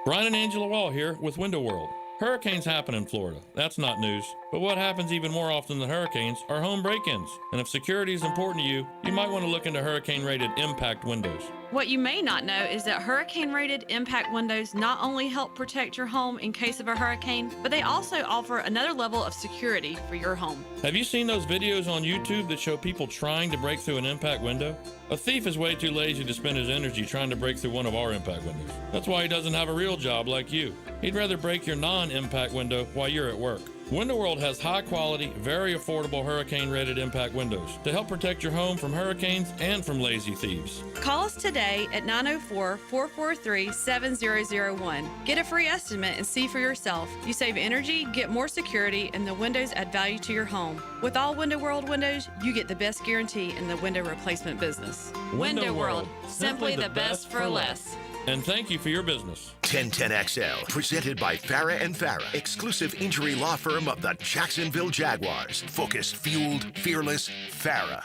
Brian and Angela Wall here with Window World. Hurricanes happen in Florida. That's not news. But what happens even more often than hurricanes are home break-ins. And if security is important to you, you might want to look into hurricane-rated impact windows. What you may not know is that hurricane-rated impact windows not only help protect your home in case of a hurricane, but they also offer another level of security for your home. Have you seen those videos on YouTube that show people trying to break through an impact window? A thief is way too lazy to spend his energy trying to break through one of our impact windows. That's why he doesn't have a real job like you. He'd rather break your non-impact window while you're at work. Window World has high-quality, very affordable hurricane-rated impact windows to help protect your home from hurricanes and from lazy thieves. Call us today at 904-443-7001. Get a free estimate and see for yourself. You save energy, get more security, and the windows add value to your home. With all Window World windows, you get the best guarantee in the window replacement business. Window World, simply the best for less. And thank you for your business. 1010XL, presented by Farah & Farah, exclusive injury law firm of the Jacksonville Jaguars. Focused, fueled, fearless, Farah.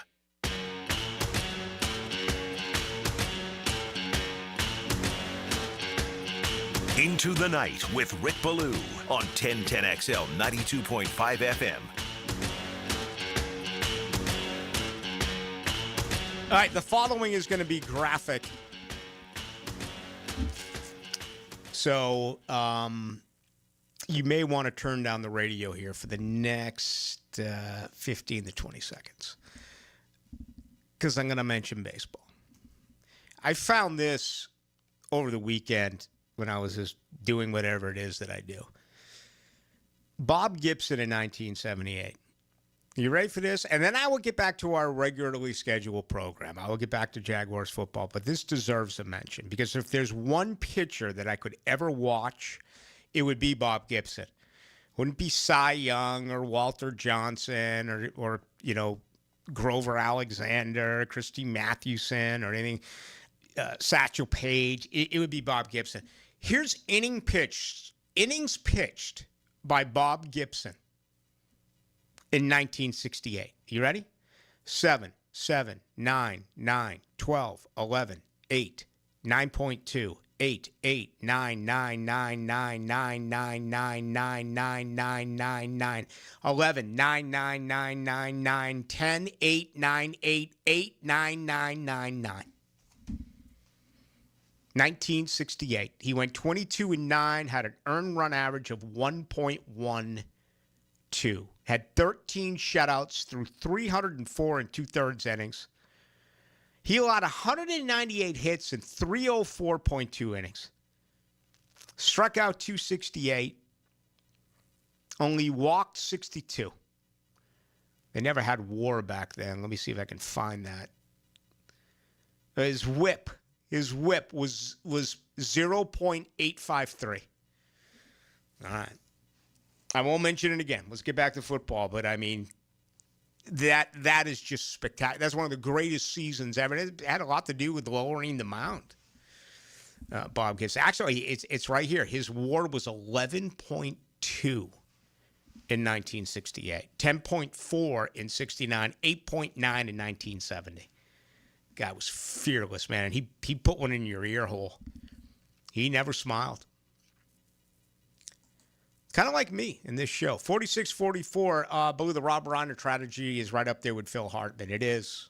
Into the Night with Rick Ballou on 1010XL 92.5 FM. All right, the following is going to be graphic. So you may want to turn down the radio here for the next 15 to 20 seconds because I'm going to mention baseball. I found this over the weekend when I was just doing whatever it is that I do. Bob Gibson in 1978. You ready for this? And then I will get back to our regularly scheduled program. I will get back to Jaguars football, but this deserves a mention because if there's one pitcher that I could ever watch, it would be Bob Gibson. Wouldn't be Cy Young or Walter Johnson or Grover Alexander, Christy Mathewson or anything, Satchel Paige. It would be Bob Gibson. Here's innings pitched by Bob Gibson in 1968. You ready? 7, 7, 9, 9, 12, 11, 8, 9.2, 8, 8, 9, 9, 9, 9, 9, 9, 9, 9, 9, 9, 9, 9, 11, 9, 9, 9, 9, 9, 10, 8, 9, 8, 8, 9, 9, 9, 9. 1968. He went 22-9, had an earned run average of 1.12, had 13 shutouts through 304 and 2/3 innings. He allowed 198 hits in 304.2 innings. Struck out 268. Only walked 62. They never had WAR back then. Let me see if I can find that. His whip was 0.853. All right. I won't mention it again. Let's get back to football. But, I mean, that is just spectacular. That's one of the greatest seasons ever. It had a lot to do with lowering the mound. Bob Gibson. Actually, it's right here. His WAR was 11.2 in 1968, 10.4 in 69, 8.9 in 1970. Guy was fearless, man. He put one in your ear hole. He never smiled. Kind of like me in this show. 46-44, Blue, the Rob Reiner tragedy is right up there with Phil Hartman. It is.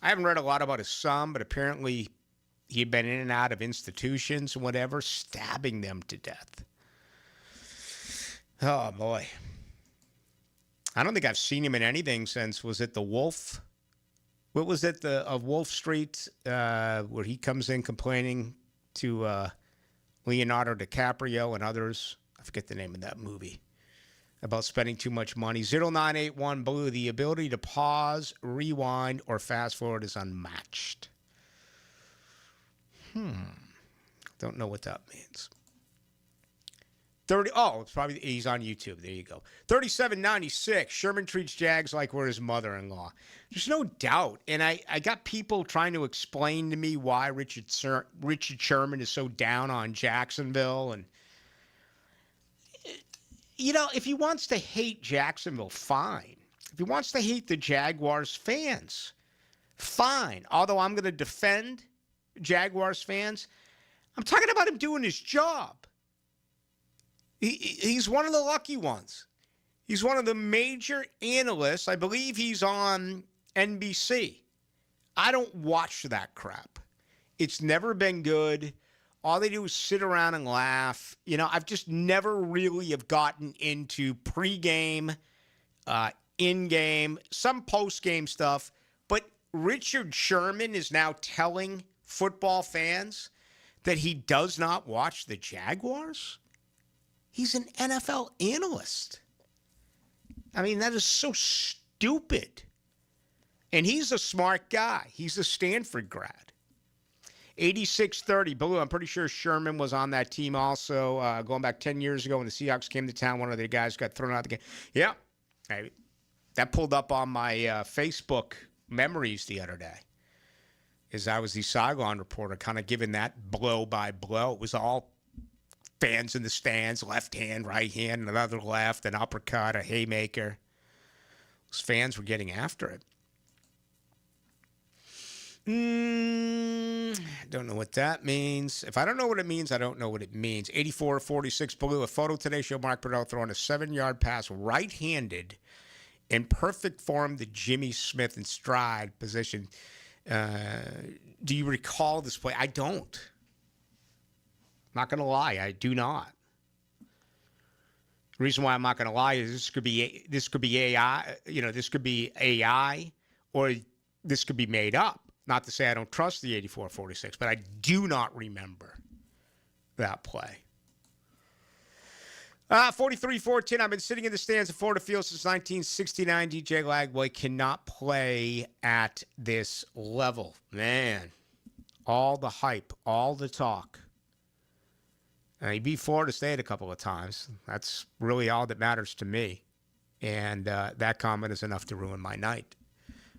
I haven't read a lot about his son, but apparently he had been in and out of institutions and whatever, stabbing them to death. Oh, boy. I don't think I've seen him in anything since, was it The Wolf? What was it, of Wolf Street, where he comes in complaining to Leonardo DiCaprio and others? I forget the name of that movie. About spending too much money. 0981 Blue, the ability to pause, rewind, or fast forward is unmatched. Don't know what that means. It's probably, he's on YouTube. There you go. 3796. Sherman treats Jags like we're his mother-in-law. There's no doubt. And I got people trying to explain to me why Richard Sherman is so down on Jacksonville. And, if he wants to hate Jacksonville, fine. If he wants to hate the Jaguars fans, fine. Although I'm going to defend Jaguars fans, I'm talking about him doing his job. He's one of the lucky ones. He's one of the major analysts. I believe he's on NBC. I don't watch that crap. It's never been good. All they do is sit around and laugh. I've just never really have gotten into pregame, in-game, some post-game stuff. But Richard Sherman is now telling football fans that he does not watch the Jaguars? He's an NFL analyst. I mean, that is so stupid. And he's a smart guy. He's a Stanford grad. 8630, Blue, I'm pretty sure Sherman was on that team also, going back 10 years ago when the Seahawks came to town. One of the guys got thrown out of the game. Yeah. That pulled up on my Facebook memories the other day. As I was the Saigon reporter, kind of giving that blow by blow. It was all fans in the stands, left hand, right hand, another left, an uppercut, a haymaker. Those fans were getting after it. Don't know what that means. If I don't know what it means, I don't know what it means. 84-46 Blue. A photo today showed Mark Burdell throwing a 7-yard pass right-handed in perfect form to Jimmy Smith in stride position. Do you recall this play? I don't. Not going to lie, I do not. The reason why I'm not going to lie is this could be AI. This could be AI, or this could be made up. Not to say I don't trust the 84-46, but I do not remember that play. 43-14. I've been sitting in the stands at Florida Field since 1969. DJ Lagway cannot play at this level. Man, all the hype, all the talk. He beat Florida State a couple of times. That's really all that matters to me. And that comment is enough to ruin my night,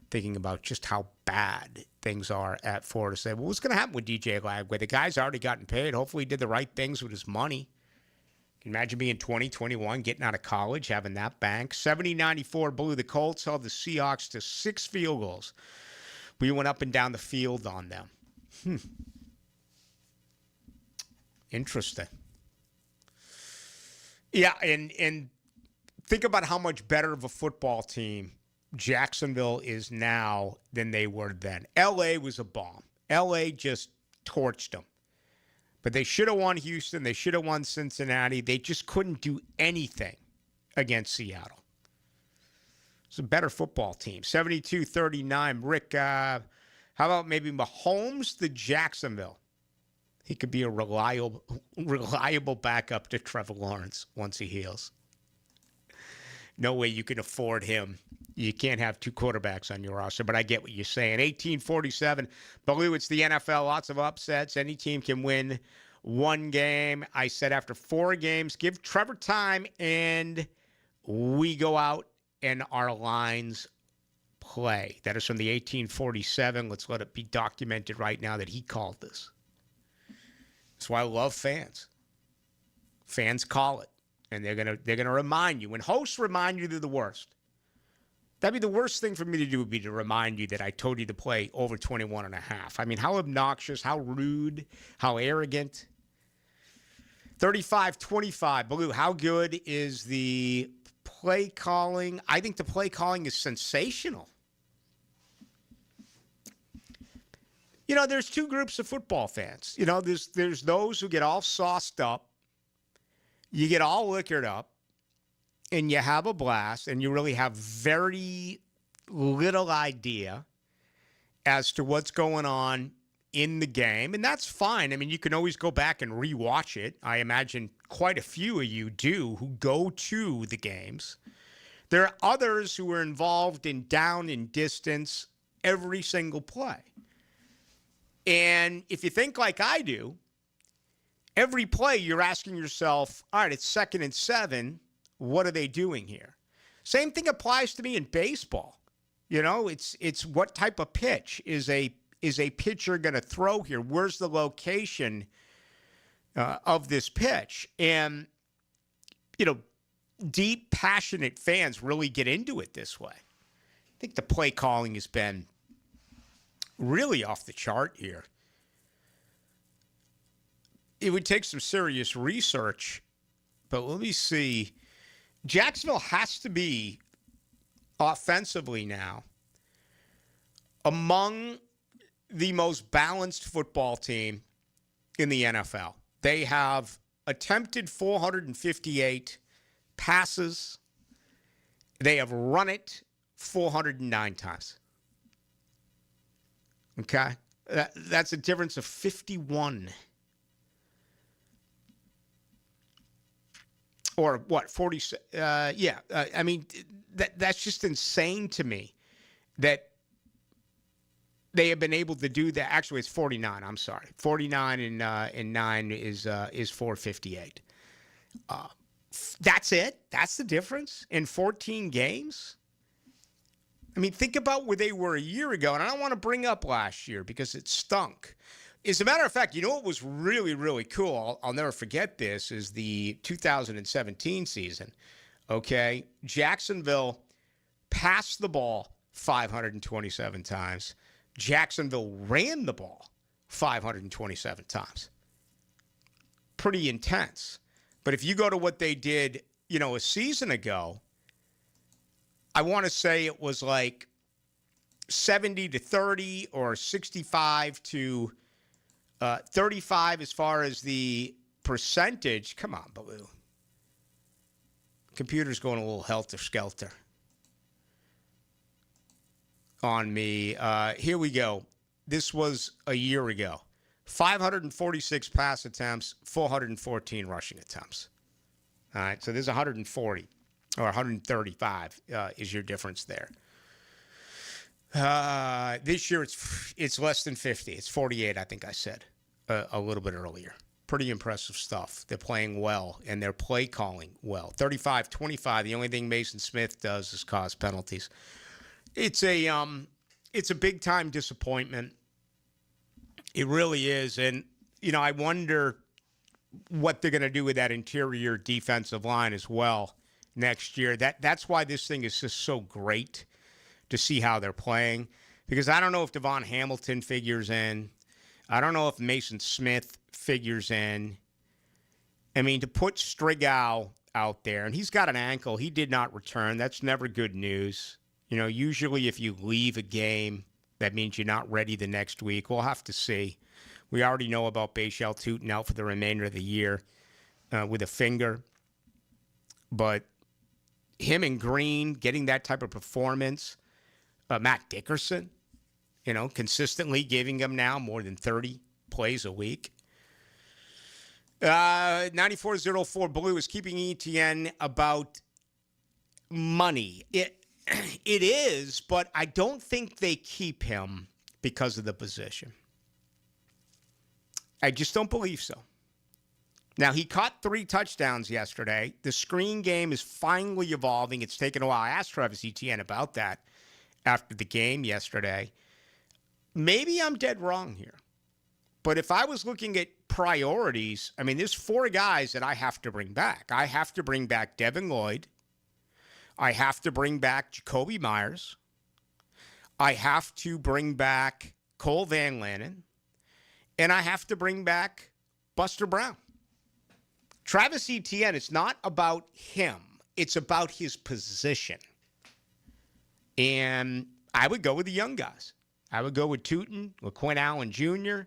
thinking about just how bad things are at Florida State. Well, what's going to happen with DJ Lagway? The guy's already gotten paid. Hopefully he did the right things with his money. Can you imagine being 20, 21, getting out of college, having that bank? 70-94 Blue. The Colts held the Seahawks to 6 field goals. We went up and down the field on them. Interesting. Yeah, and think about how much better of a football team Jacksonville is now than they were then. L.A. was a bomb. L.A. just torched them. But they should have won Houston. They should have won Cincinnati. They just couldn't do anything against Seattle. It's a better football team. 72-39. Rick, how about maybe Mahomes to Jacksonville? He could be a reliable backup to Trevor Lawrence once he heals. No way you can afford him. You can't have 2 quarterbacks on your roster, but I get what you're saying. 18-47. Baloo, it's the NFL. Lots of upsets. Any team can win one game. I said after 4 games, give Trevor time, and we go out and our lines play. That is from the 1847. Let's let it be documented right now that he called this. That's why I love fans. Fans call it, and they're gonna remind you. When hosts remind you, they're the worst. That'd be the worst thing for me to do, would be to remind you that I told you to play over 21.5. I mean, how obnoxious, how rude, how arrogant. 35-25. Baloo, how good is the play calling? I think the play calling is sensational. You know, there's 2 groups of football fans. You know, there's those who get all sauced up. You get all liquored up, and you have a blast, and you really have very little idea as to what's going on in the game, and that's fine. I mean, you can always go back and rewatch it. I imagine quite a few of you do who go to the games. There are others who are involved in down and distance every single play. And if you think like I do, every play you're asking yourself, all right, it's 2nd and 7. What are they doing here? Same thing applies to me in baseball. You know, it's what type of pitch is a pitcher going to throw here? Where's the location of this pitch? And, you know, deep, passionate fans really get into it this way. I think the play calling has been really off the chart here. It would take some serious research, but let me see. Jacksonville has to be offensively now among the most balanced football team in the NFL. They have attempted 458 passes. They have run it 409 times. Okay? That's a difference of 51. Or what, 40? I mean, that's just insane to me that they have been able to do that. Actually, it's 49. I'm sorry. 49 and 9 is 458. That's it? That's the difference in 14 games? I mean, think about where they were a year ago, and I don't want to bring up last year because it stunk. As a matter of fact, you know what was really, really cool? I'll never forget this, is the 2017 season, okay? Jacksonville passed the ball 527 times. Jacksonville ran the ball 527 times. Pretty intense. But if you go to what they did, you know, a season ago, I want to say it was like 70-30 or 65 to 35 as far as the percentage, come on, Baloo. Computer's going a little helter-skelter on me. Here we go. This was a year ago. 546 pass attempts, 414 rushing attempts. All right, so there's 140 or 135 is your difference there. This year it's less than 50. It's 48, I think I said a little bit earlier. Pretty impressive stuff. They're playing well, and they're play calling well. 35-25. The only thing Mason Smith does is cause penalties. It's a big-time disappointment. It really is. And, I wonder what they're going to do with that interior defensive line as well next year. That's why this thing is just so great to see how they're playing, because I don't know if Devon Hamilton figures in. I don't know if Mason Smith figures in. I mean, to put Strigal out there, and he's got an ankle. He did not return. That's never good news. Usually if you leave a game, that means you're not ready the next week. We'll have to see. We already know about Bashal Tutin out for the remainder of the year with a finger. But him and Green getting that type of performance, Matt Dickerson, consistently giving him now more than 30 plays a week. 9404 Blue is keeping ETN about money. It is, but I don't think they keep him because of the position. I just don't believe so. Now, he caught 3 touchdowns yesterday. The screen game is finally evolving. It's taken a while. I asked Travis Etienne about that after the game yesterday. Maybe I'm dead wrong here. But if I was looking at priorities, I mean, there's 4 guys that I have to bring back. I have to bring back Devin Lloyd. I have to bring back Jacoby Myers. I have to bring back Cole Van Lanen. And I have to bring back Buster Brown. Travis Etienne, it's not about him. It's about his position. And I would go with the young guys. I would go with Tutin, LaQuinn Allen Jr.,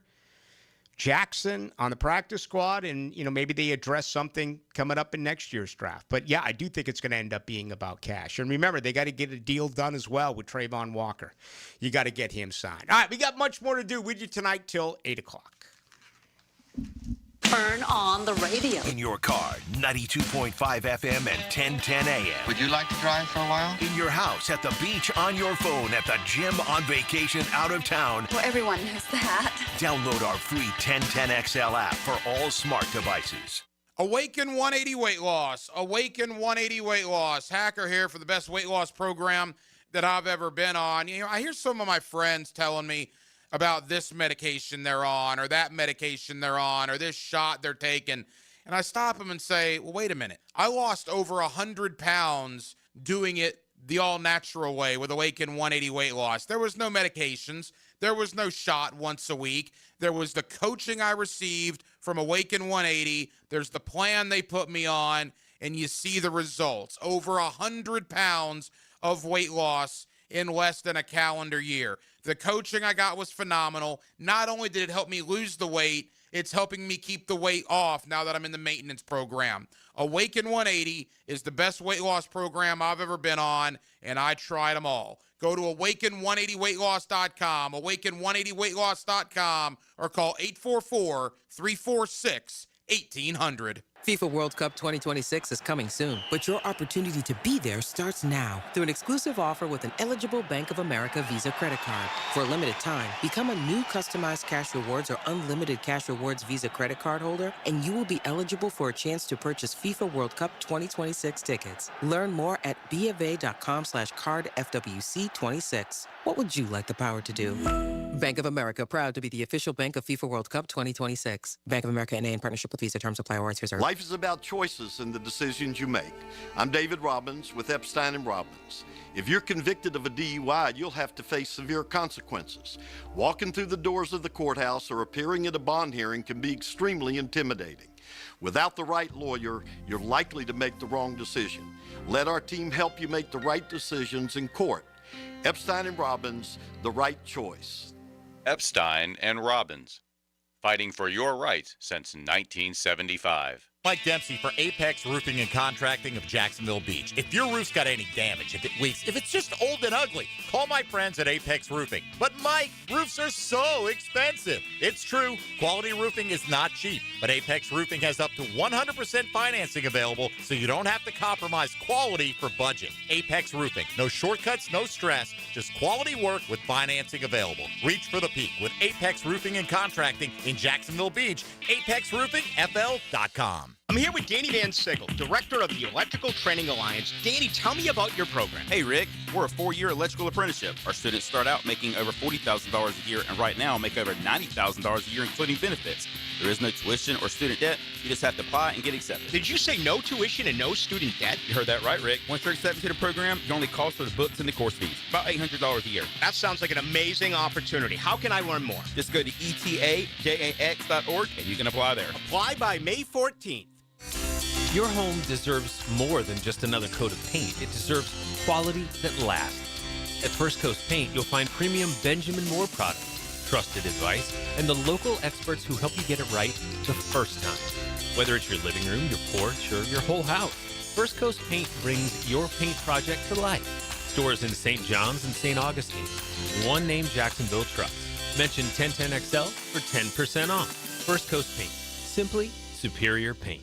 Jackson on the practice squad, and, maybe they address something coming up in next year's draft. But, yeah, I do think it's going to end up being about cash. And remember, they got to get a deal done as well with Trayvon Walker. You got to get him signed. All right, we got much more to do with you tonight till 8 o'clock. Turn on the radio. In your car, 92.5 FM and 1010 AM. Would you like to drive for a while? In your house, at the beach, on your phone, at the gym, on vacation, out of town. Well, everyone knows that. Download our free 1010XL app for all smart devices. Awaken 180 weight loss. Awaken 180 weight loss. Hacker here for the best weight loss program that I've ever been on. I hear some of my friends telling me about this medication they're on, or that medication they're on, or this shot they're taking. And I stop them and say, well, wait a minute. I lost over 100 pounds doing it the all-natural way with Awaken 180 weight loss. There was no medications. There was no shot once a week. There was the coaching I received from Awaken 180. There's the plan they put me on, and you see the results. Over 100 pounds of weight loss in less than a calendar year. The coaching I got was phenomenal. Not only did it help me lose the weight, it's helping me keep the weight off now that I'm in the maintenance program. Awaken 180 is the best weight loss program I've ever been on, and I tried them all. Go to awaken180weightloss.com, awaken180weightloss.com, or call 844-346-1800. FIFA World Cup 2026 is coming soon, but your opportunity to be there starts now through an exclusive offer with an eligible Bank of America Visa credit card. For a limited time, become a new customized Cash Rewards or unlimited Cash Rewards Visa credit card holder, and you will be eligible for a chance to purchase FIFA World Cup 2026 tickets. Learn more at BofA.com/cardFWC26. What would you like the power to do? Bank of America, proud to be the official bank of FIFA World Cup 2026. Bank of America NA in partnership with Visa. Terms apply. Warrants reserved. Life is about choices and the decisions you make. I'm David Robbins with Epstein & Robbins. If you're convicted of a DUI, you'll have to face severe consequences. Walking through the doors of the courthouse or appearing at a bond hearing can be extremely intimidating. Without the right lawyer, you're likely to make the wrong decision. Let our team help you make the right decisions in court. Epstein & Robbins, the right choice. Epstein & Robbins. fighting for your rights since 1975. Mike Dempsey for Apex Roofing and Contracting of Jacksonville Beach. If your roof's got any damage, if it leaks, if it's just old and ugly, call my friends at Apex Roofing. But Mike, roofs are so expensive. It's true, quality roofing is not cheap, but Apex Roofing has up to 100% financing available, so you don't have to compromise quality for budget. Apex Roofing, no shortcuts, no stress, just quality work with financing available. Reach for the peak with Apex Roofing and Contracting in Jacksonville Beach. ApexRoofingFL.com. I'm here with Danny Van Sickle, director of the Electrical Training Alliance. Danny, tell me about your program. Hey, Rick. We're a 4-year electrical apprenticeship. Our students start out making over $40,000 a year, and right now make over $90,000 a year, including benefits. There is no tuition or student debt. You just have to apply and get accepted. Did you say no tuition and no student debt? You heard that right, Rick. Once you're accepted to the program, your only cost for the books and the course fees. About $800 a year. That sounds like an amazing opportunity. How can I learn more? Just go to etajax.org, and you can apply there. Apply by May 14th. Your home deserves more than just another coat of paint. It deserves quality that lasts. At First Coast Paint, you'll find premium Benjamin Moore products, trusted advice, and the local experts who help you get it right the first time. Whether it's your living room, your porch, or your whole house, First Coast Paint brings your paint project to life. Stores in St. John's and St. Augustine. One name Jacksonville trusts. Mention 1010XL for 10% off. First Coast Paint. Simply superior paint.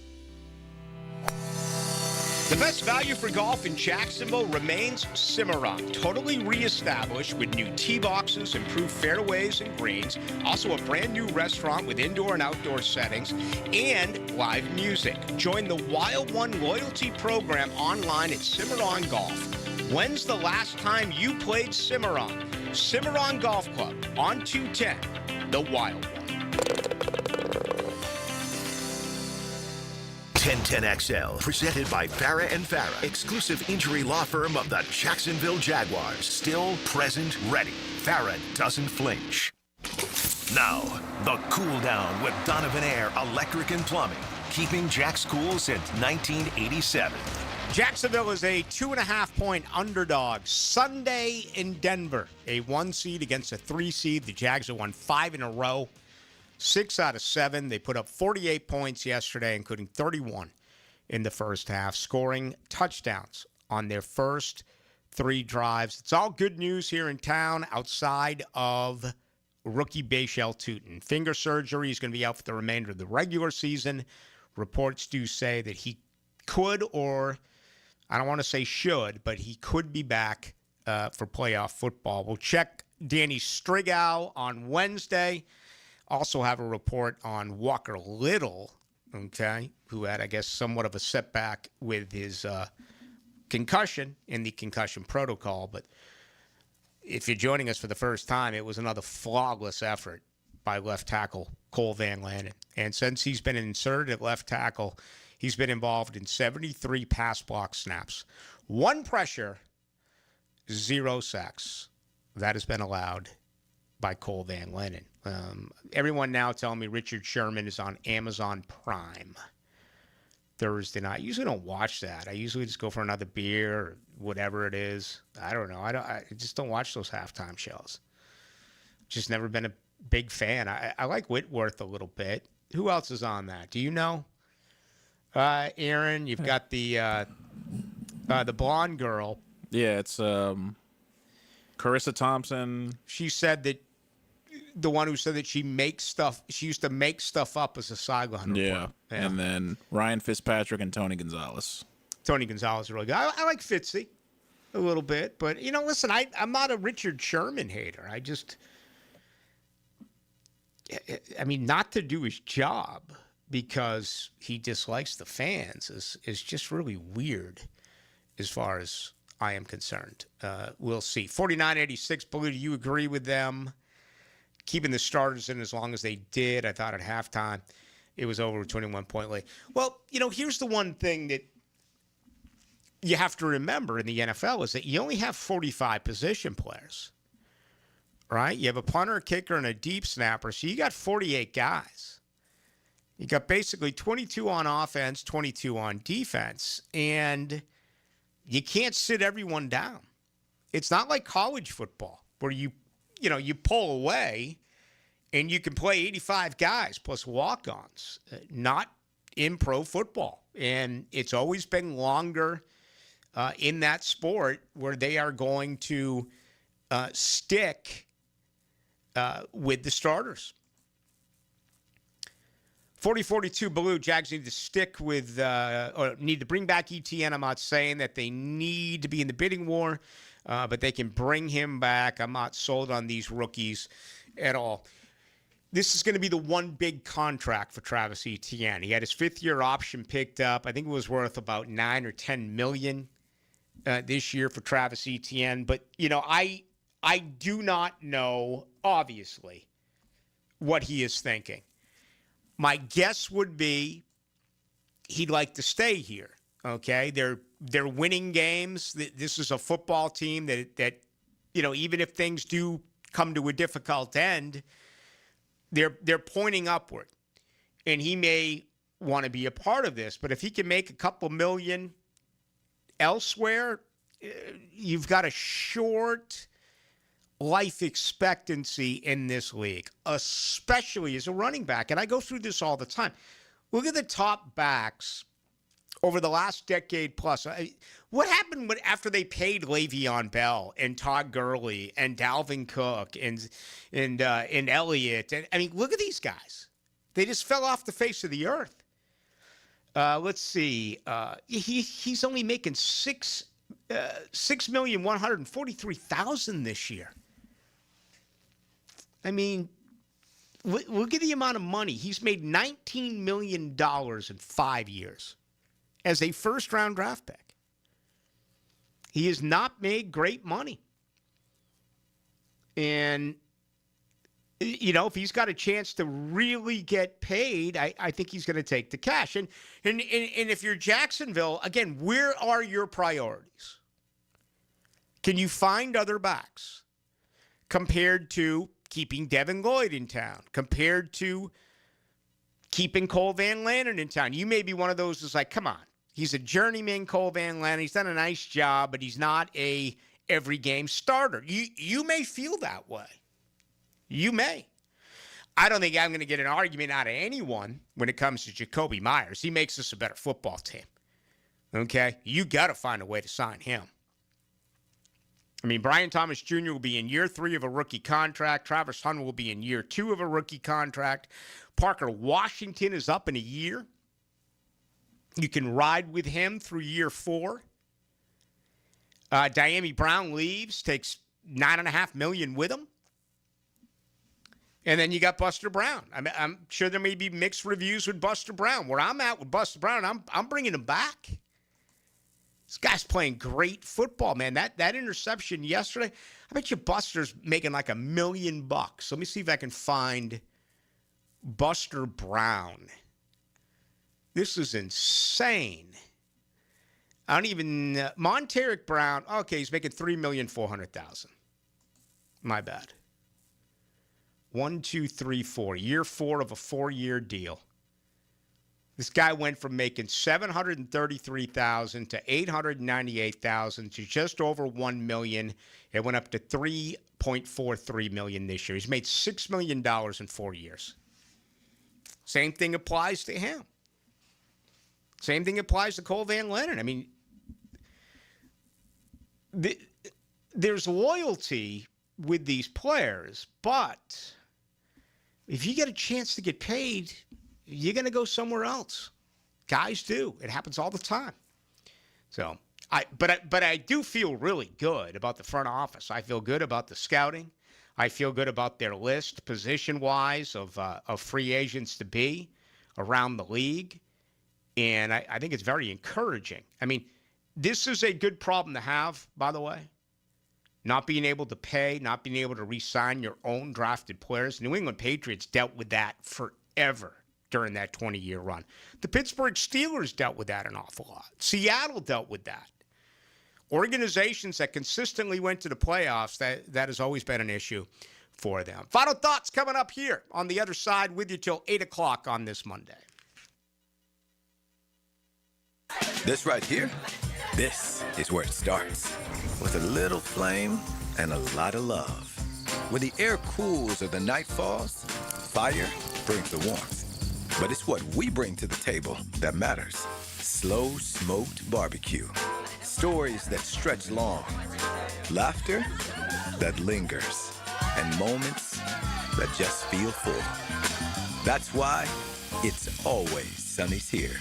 The best value for golf in Jacksonville remains Cimarron. Totally reestablished with new tee boxes, improved fairways and greens. Also a brand new restaurant with indoor and outdoor settings and live music. Join the Wild One loyalty program online at Cimarron Golf. When's the last time you played Cimarron? Cimarron Golf Club on 210, the Wild One. 1010XL, presented by Farah and Farah, exclusive injury law firm of the Jacksonville Jaguars. Still, present, ready. Farah doesn't flinch. Now, the cool down with Donovan Air Electric and Plumbing, keeping Jack's cool since 1987. Jacksonville is a 2.5-point underdog Sunday in Denver. A 1 seed against a 3 seed. The Jags have won 5 in a row. 6 out of 7. They put up 48 points yesterday, including 31 in the first half, scoring touchdowns on their first 3 drives. It's all good news here in town outside of rookie Bayshell Tootin. Finger surgery. He's going to be out for the remainder of the regular season. Reports do say that he could, or I don't want to say should, but he could be back for playoff football. We'll check Danny Strigow on Wednesday. Also have a report on Walker Little, okay, who had, I guess, somewhat of a setback with his concussion in the concussion protocol. But if you're joining us for the first time, it was another flawless effort by left tackle Cole Van Lanen. And since he's been inserted at left tackle, he's been involved in 73 pass block snaps. 1 pressure, 0 sacks. That has been allowed by Cole Van Lanen. Everyone now telling me Richard Sherman is on Amazon Prime Thursday night. I usually don't watch that. I usually just go for another beer or whatever it is. I don't know. I just don't watch those halftime shows. Just never been a big fan. I like Whitworth a little bit. Who else is on that? Do you know? Aaron, you've got the blonde girl. Yeah, it's Carissa Thompson. She said that the one who said that she used to make stuff up as a sideline reporter. Yeah, and then Ryan Fitzpatrick and Tony Gonzalez. Tony Gonzalez is really good. I like Fitzy a little bit, but, listen, I'm not a Richard Sherman hater. Not to do his job because he dislikes the fans is just really weird as far as I am concerned. We'll see. 49-86, Blue, do you agree with them keeping the starters in as long as they did? I thought at halftime it was over a 21-point lead. Well, here's the one thing that you have to remember in the NFL is that you only have 45 position players, right? You have a punter, a kicker, and a deep snapper, so you got 48 guys. You got basically 22 on offense, 22 on defense, and you can't sit everyone down. It's not like college football where you pull away And you can play 85 guys plus walk-ons, not in pro football. And it's always been longer in that sport where they are going to stick with the starters. 40-42 Blue. Jags need to stick with or need to bring back ETN. I'm not saying that they need to be in the bidding war, but they can bring him back. I'm not sold on these rookies at all. This is going to be the one big contract for Travis Etienne. He had his fifth-year option picked up. I think it was worth about $9 or $10 million this year for Travis Etienne. But, you know, I do not know, obviously, what he is thinking. My guess would be he'd like to stay here, okay? They're winning games. This is a football team that you know, even if things do come to a difficult end, they're pointing upward. And he may want to be a part of this, but if he can make a couple million elsewhere, you've got a short life expectancy in this league, especially as a running back. And I go through this all the time. Look at the top backs over the last decade plus. What happened after they paid Le'Veon Bell and Todd Gurley and Dalvin Cook and Elliott? And I mean, look at these guys. They just fell off the face of the earth. Let's see. He's only making $6,143,000 this year. I mean, look at the amount of money. He's made $19 million in 5 years as a first-round draft pick. He has not made great money. And, you know, if he's got a chance to really get paid, I think he's going to take the cash. And if you're Jacksonville, again, where are your priorities? Can you find other backs compared to keeping Devin Lloyd in town, compared to keeping Cole Van Lanern in town? You may be one of those that's like, come on, he's a journeyman, Cole Van Lanern. He's done a nice job, but he's not a every game starter. You may feel that way. You may. I don't think I'm going to get an argument out of anyone when it comes to Jacoby Myers. He makes us a better football team. Okay? You got to find a way to sign him. I mean, Brian Thomas Jr. will be in year 3 of a rookie contract. Travis Hunter will be in year 2 of a rookie contract. Parker Washington is up in a year. You can ride with him through year 4. Diami Brown leaves, takes $9.5 million with him. And then you got Buster Brown. I'm sure there may be mixed reviews with Buster Brown. Where I'm at with Buster Brown, I'm bringing him back. This guy's playing great football, man. That interception yesterday, I bet you Buster's making like $1 million. Let me see if I can find Buster Brown. This is insane. I don't even Monteric Brown. Okay, he's making $3,400,000. My bad. 1, 2, 3, 4. Year 4 of a 4-year deal. This guy went from making $733,000 to $898,000 to just over $1 million. It went up to $3.43 million this year. He's made $6 million in 4 years. Same thing applies to him. Same thing applies to Cole Van Lanern. I mean, there's loyalty with these players, but if you get a chance to get paid, you're going to go somewhere else. Guys do. It happens all the time. So, but I do feel really good about the front office. I feel good about the scouting. I feel good about their list, position-wise, of free agents to be around the league. And I think it's very encouraging. I mean, this is a good problem to have, by the way. Not being able to pay, not being able to re-sign your own drafted players. New England Patriots dealt with that forever during that 20-year run. The Pittsburgh Steelers dealt with that an awful lot. Seattle dealt with that. Organizations that consistently went to the playoffs, that has always been an issue for them. Final thoughts coming up here on the other side with you till 8 o'clock on this Monday. This right here, this is where it starts. With a little flame and a lot of love. When the air cools or the night falls, fire brings the warmth. But it's what we bring to the table that matters. Slow smoked barbecue. Stories that stretch long. Laughter that lingers. And moments that just feel full. That's why it's always Sonny's here.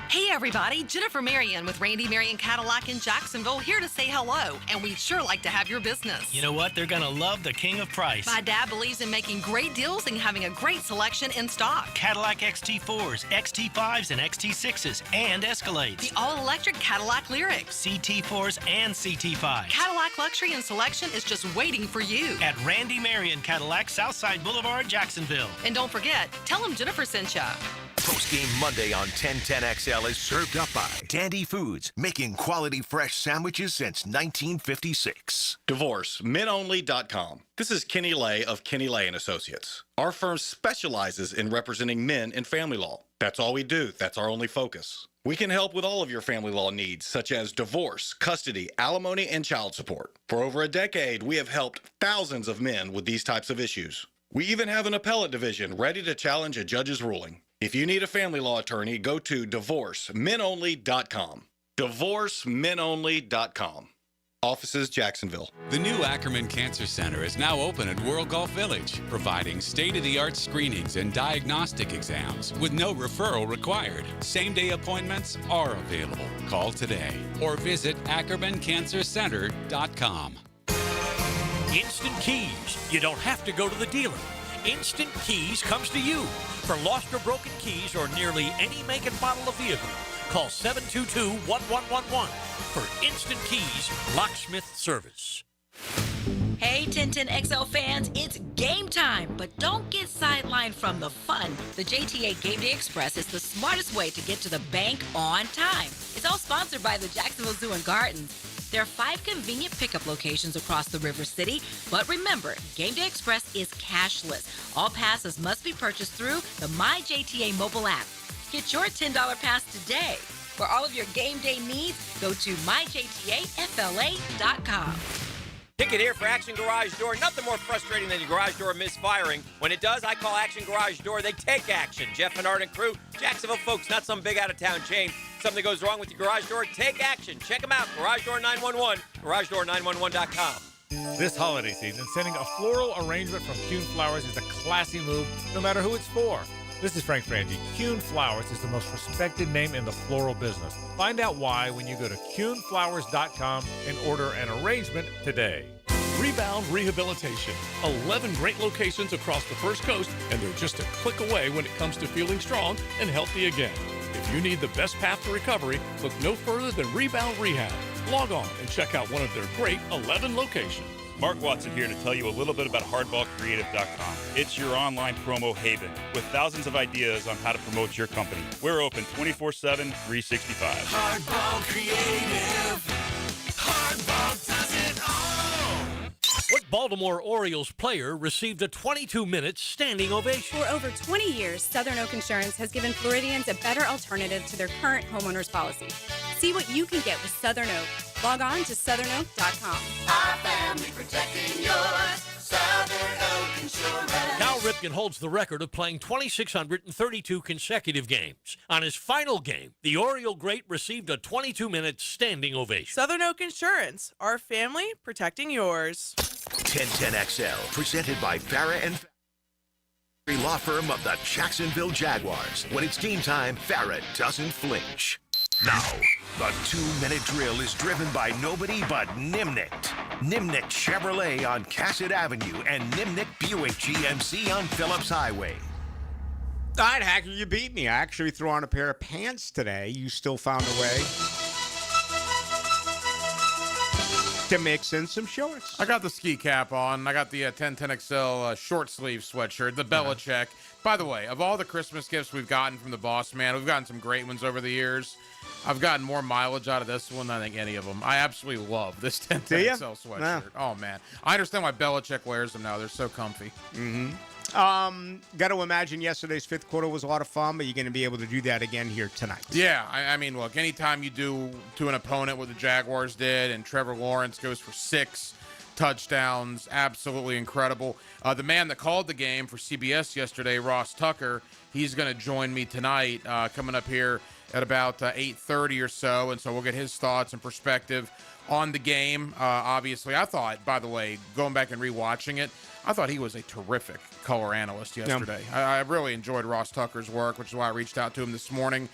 Hey everybody, Jennifer Marion with Randy Marion Cadillac in Jacksonville here to say hello, and we'd sure like to have your business. You know what? They're gonna love the king of price. My dad believes in making great deals and having a great selection in stock. Cadillac XT4s, XT5s, and XT6s, and Escalades. The all-electric Cadillac Lyriq. CT4s and CT5s. Cadillac luxury and selection is just waiting for you. At Randy Marion Cadillac, Southside Boulevard, Jacksonville. And don't forget, tell them Jennifer sent ya. Post-game Monday on 1010XL is served up by Dandy Foods, making quality fresh sandwiches since 1956. DivorceMenOnly.com. This is Kenny Lay of Kenny Lay & Associates. Our firm specializes in representing men in family law. That's all we do. That's our only focus. We can help with all of your family law needs, such as divorce, custody, alimony, and child support. For over a decade, we have helped thousands of men with these types of issues. We even have an appellate division ready to challenge a judge's ruling. If you need a family law attorney, go to DivorceMenOnly.com. DivorceMenOnly.com. Offices, Jacksonville. The new Ackerman Cancer Center is now open at World Golf Village, providing state-of-the-art screenings and diagnostic exams with no referral required. Same-day appointments are available. Call today or visit AckermanCancerCenter.com. Instant Keys. You don't have to go to the dealer. Instant Keys comes to you. For lost or broken keys or nearly any make and model of vehicle, call 722-1111 for Instant Keys locksmith service. Hey 1010XL fans, it's game time, but don't get sidelined from the fun. The JTA Game Day Express is the smartest way to get to the bank on time. It's all sponsored by the Jacksonville Zoo and Gardens. There are 5 convenient pickup locations across the River City, but remember, Game Day Express is cashless. All passes must be purchased through the MyJTA mobile app. Get your $10 pass today. For all of your game day needs, go to myjtafla.com. Ticket here for Action Garage Door. Nothing more frustrating than your garage door misfiring. When it does, I call Action Garage Door. They take action. Jeff and Art and crew, Jacksonville folks, not some big out-of-town chain. Something goes wrong with your garage door, take action. Check them out, Garage Door 911, GarageDoor911.com. This holiday season, sending a floral arrangement from Kuhn Flowers is a classy move, no matter who it's for. This is Frank Frangie. Kuhn Flowers is the most respected name in the floral business. Find out why when you go to KuhnFlowers.com and order an arrangement today. Rebound Rehabilitation. 11 great locations across the First Coast, and they're just a click away when it comes to feeling strong and healthy again. If you need the best path to recovery, look no further than Rebound Rehab. Log on and check out one of their great 11 locations. Mark Watson here to tell you a little bit about HardballCreative.com. It's your online promo haven with thousands of ideas on how to promote your company. We're open 24/7, 365. Hardball Creative. Hardball does it all. What Baltimore Orioles player received a 22-minute standing ovation? For over 20 years, Southern Oak Insurance has given Floridians a better alternative to their current homeowners policy. See what you can get with Southern Oak. Log on to southernoak.com. Our family protecting yours. Southern Oak Insurance. Cal Ripken holds the record of playing 2,632 consecutive games. On his final game, the Oriole great received a 22-minute standing ovation. Southern Oak Insurance. Our family protecting yours. 1010XL, presented by Farrah and law firm of the Jacksonville Jaguars. When it's game time, Farrah doesn't flinch. Now, the 2-minute drill is driven by nobody but Nimnicht. Nimnicht Chevrolet on Cassett Avenue and Nimnicht Buick GMC on Phillips Highway. All right, Hacker, you beat me. I actually threw on a pair of pants today. You still found a way to mix in some shorts. I got the ski cap on. I got the 1010XL short sleeve sweatshirt, the Belichick. By the way, of all the Christmas gifts we've gotten from the boss man, we've gotten some great ones over the years. I've gotten more mileage out of this one than I think any of them. I absolutely love this 1010XL sweatshirt. Yeah. Oh, man. I understand why Belichick wears them now. They're so comfy. Mm-hmm. Got to imagine yesterday's fifth quarter was a lot of fun, but you're going to be able to do that again here tonight. Yeah, I mean, look, anytime you do to an opponent what the Jaguars did and Trevor Lawrence goes for 6, touchdowns, absolutely incredible. The man that called the game for CBS yesterday, Ross Tucker, he's going to join me tonight, coming up here at about 8:30 or so, and so we'll get his thoughts and perspective on the game. Obviously, I thought, by the way, going back and rewatching it, I thought he was a terrific color analyst yesterday. I really enjoyed Ross Tucker's work, which is why I reached out to him this morning.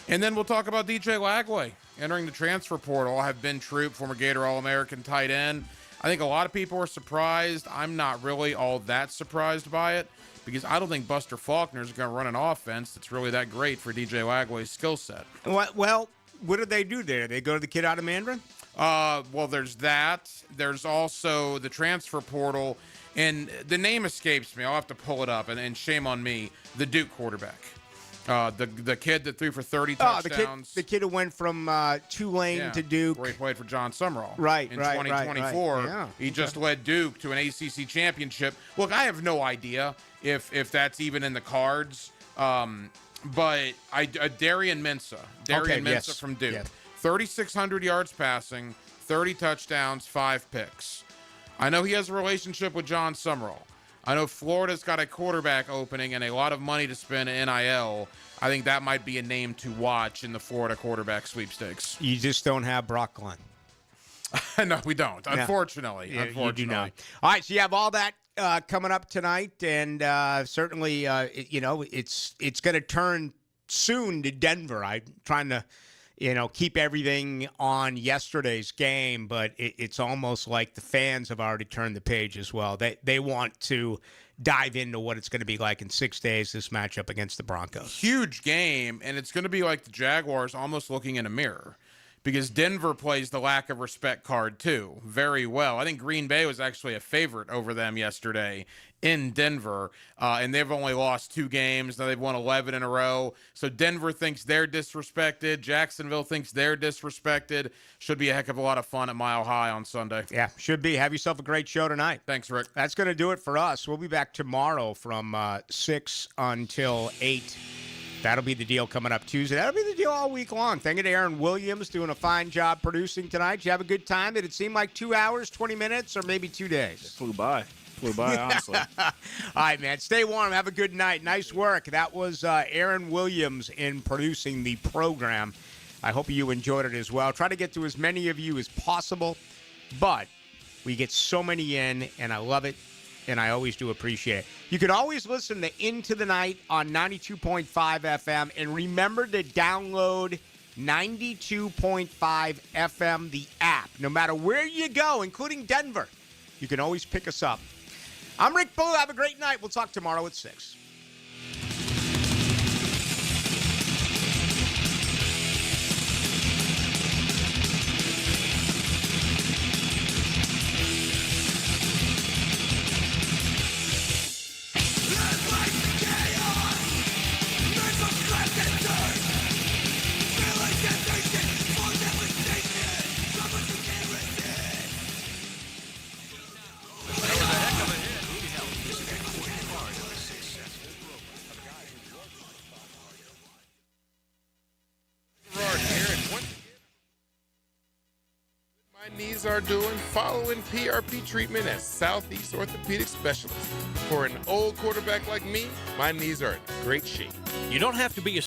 And then we'll talk about DJ Lagway entering the transfer portal. Have been Troop, former Gator All-American tight end. I think a lot of people are surprised. I'm not really all that surprised by it because I don't think Buster Faulkner is going to run an offense that's really that great for DJ Lagway's skill set. Well, what do they do there? They go to the kid out of Mandarin? Well, there's that. There's also the transfer portal, and the name escapes me. I'll have to pull it up, and shame on me. The Duke quarterback. The kid that threw for 30 touchdowns. The kid who went from Tulane to Duke. Where he played for John Summerall. Right, in right, 2024. right. Yeah. He just led Duke to an ACC championship. Look, I have no idea if that's even in the cards. But Darian Mensah from Duke. Yes. 3,600 yards passing, 30 touchdowns, 5 picks. I know he has a relationship with John Summerall. I know Florida's got a quarterback opening and a lot of money to spend in NIL. I think that might be a name to watch in the Florida quarterback sweepstakes. You just don't have Brock Glenn. No, we don't. Unfortunately. You do not. All right, so you have all that coming up tonight, and certainly, it's going to turn soon to Denver. I'm trying to, keep everything on yesterday's game, but it's almost like the fans have already turned the page as well. They want to dive into what it's going to be like in 6 days, this matchup against the Broncos. Huge game, and it's going to be like the Jaguars almost looking in a mirror because Denver plays the lack of respect card too very well. I think Green Bay was actually a favorite over them yesterday in Denver, and they've only lost 2 games. Now they've won 11 in a row. So Denver thinks they're disrespected. Jacksonville thinks they're disrespected. Should be a heck of a lot of fun at Mile High on Sunday. Yeah, should be. Have yourself a great show tonight. Thanks, Rick. That's going to do it for us. We'll be back tomorrow from 6 until 8. That'll be the deal coming up Tuesday. That'll be the deal all week long. Thank you to Aaron Williams doing a fine job producing tonight. Did you have a good time? Did it seem like 2 hours, 20 minutes, or maybe 2 days? It flew by, honestly. All right, man. Stay warm. Have a good night. Nice work. That was Aaron Williams in producing the program. I hope you enjoyed it as well. Try to get to as many of you as possible, but we get so many in, and I love it. And I always do appreciate it. You can always listen to Into the Night on 92.5 FM. And remember to download 92.5 FM, the app. No matter where you go, including Denver, you can always pick us up. I'm Rick Boo. Have a great night. We'll talk tomorrow at 6. Knees are doing, following PRP treatment at Southeast Orthopedic Specialist. For an old quarterback like me, my knees are in great shape. You don't have to be a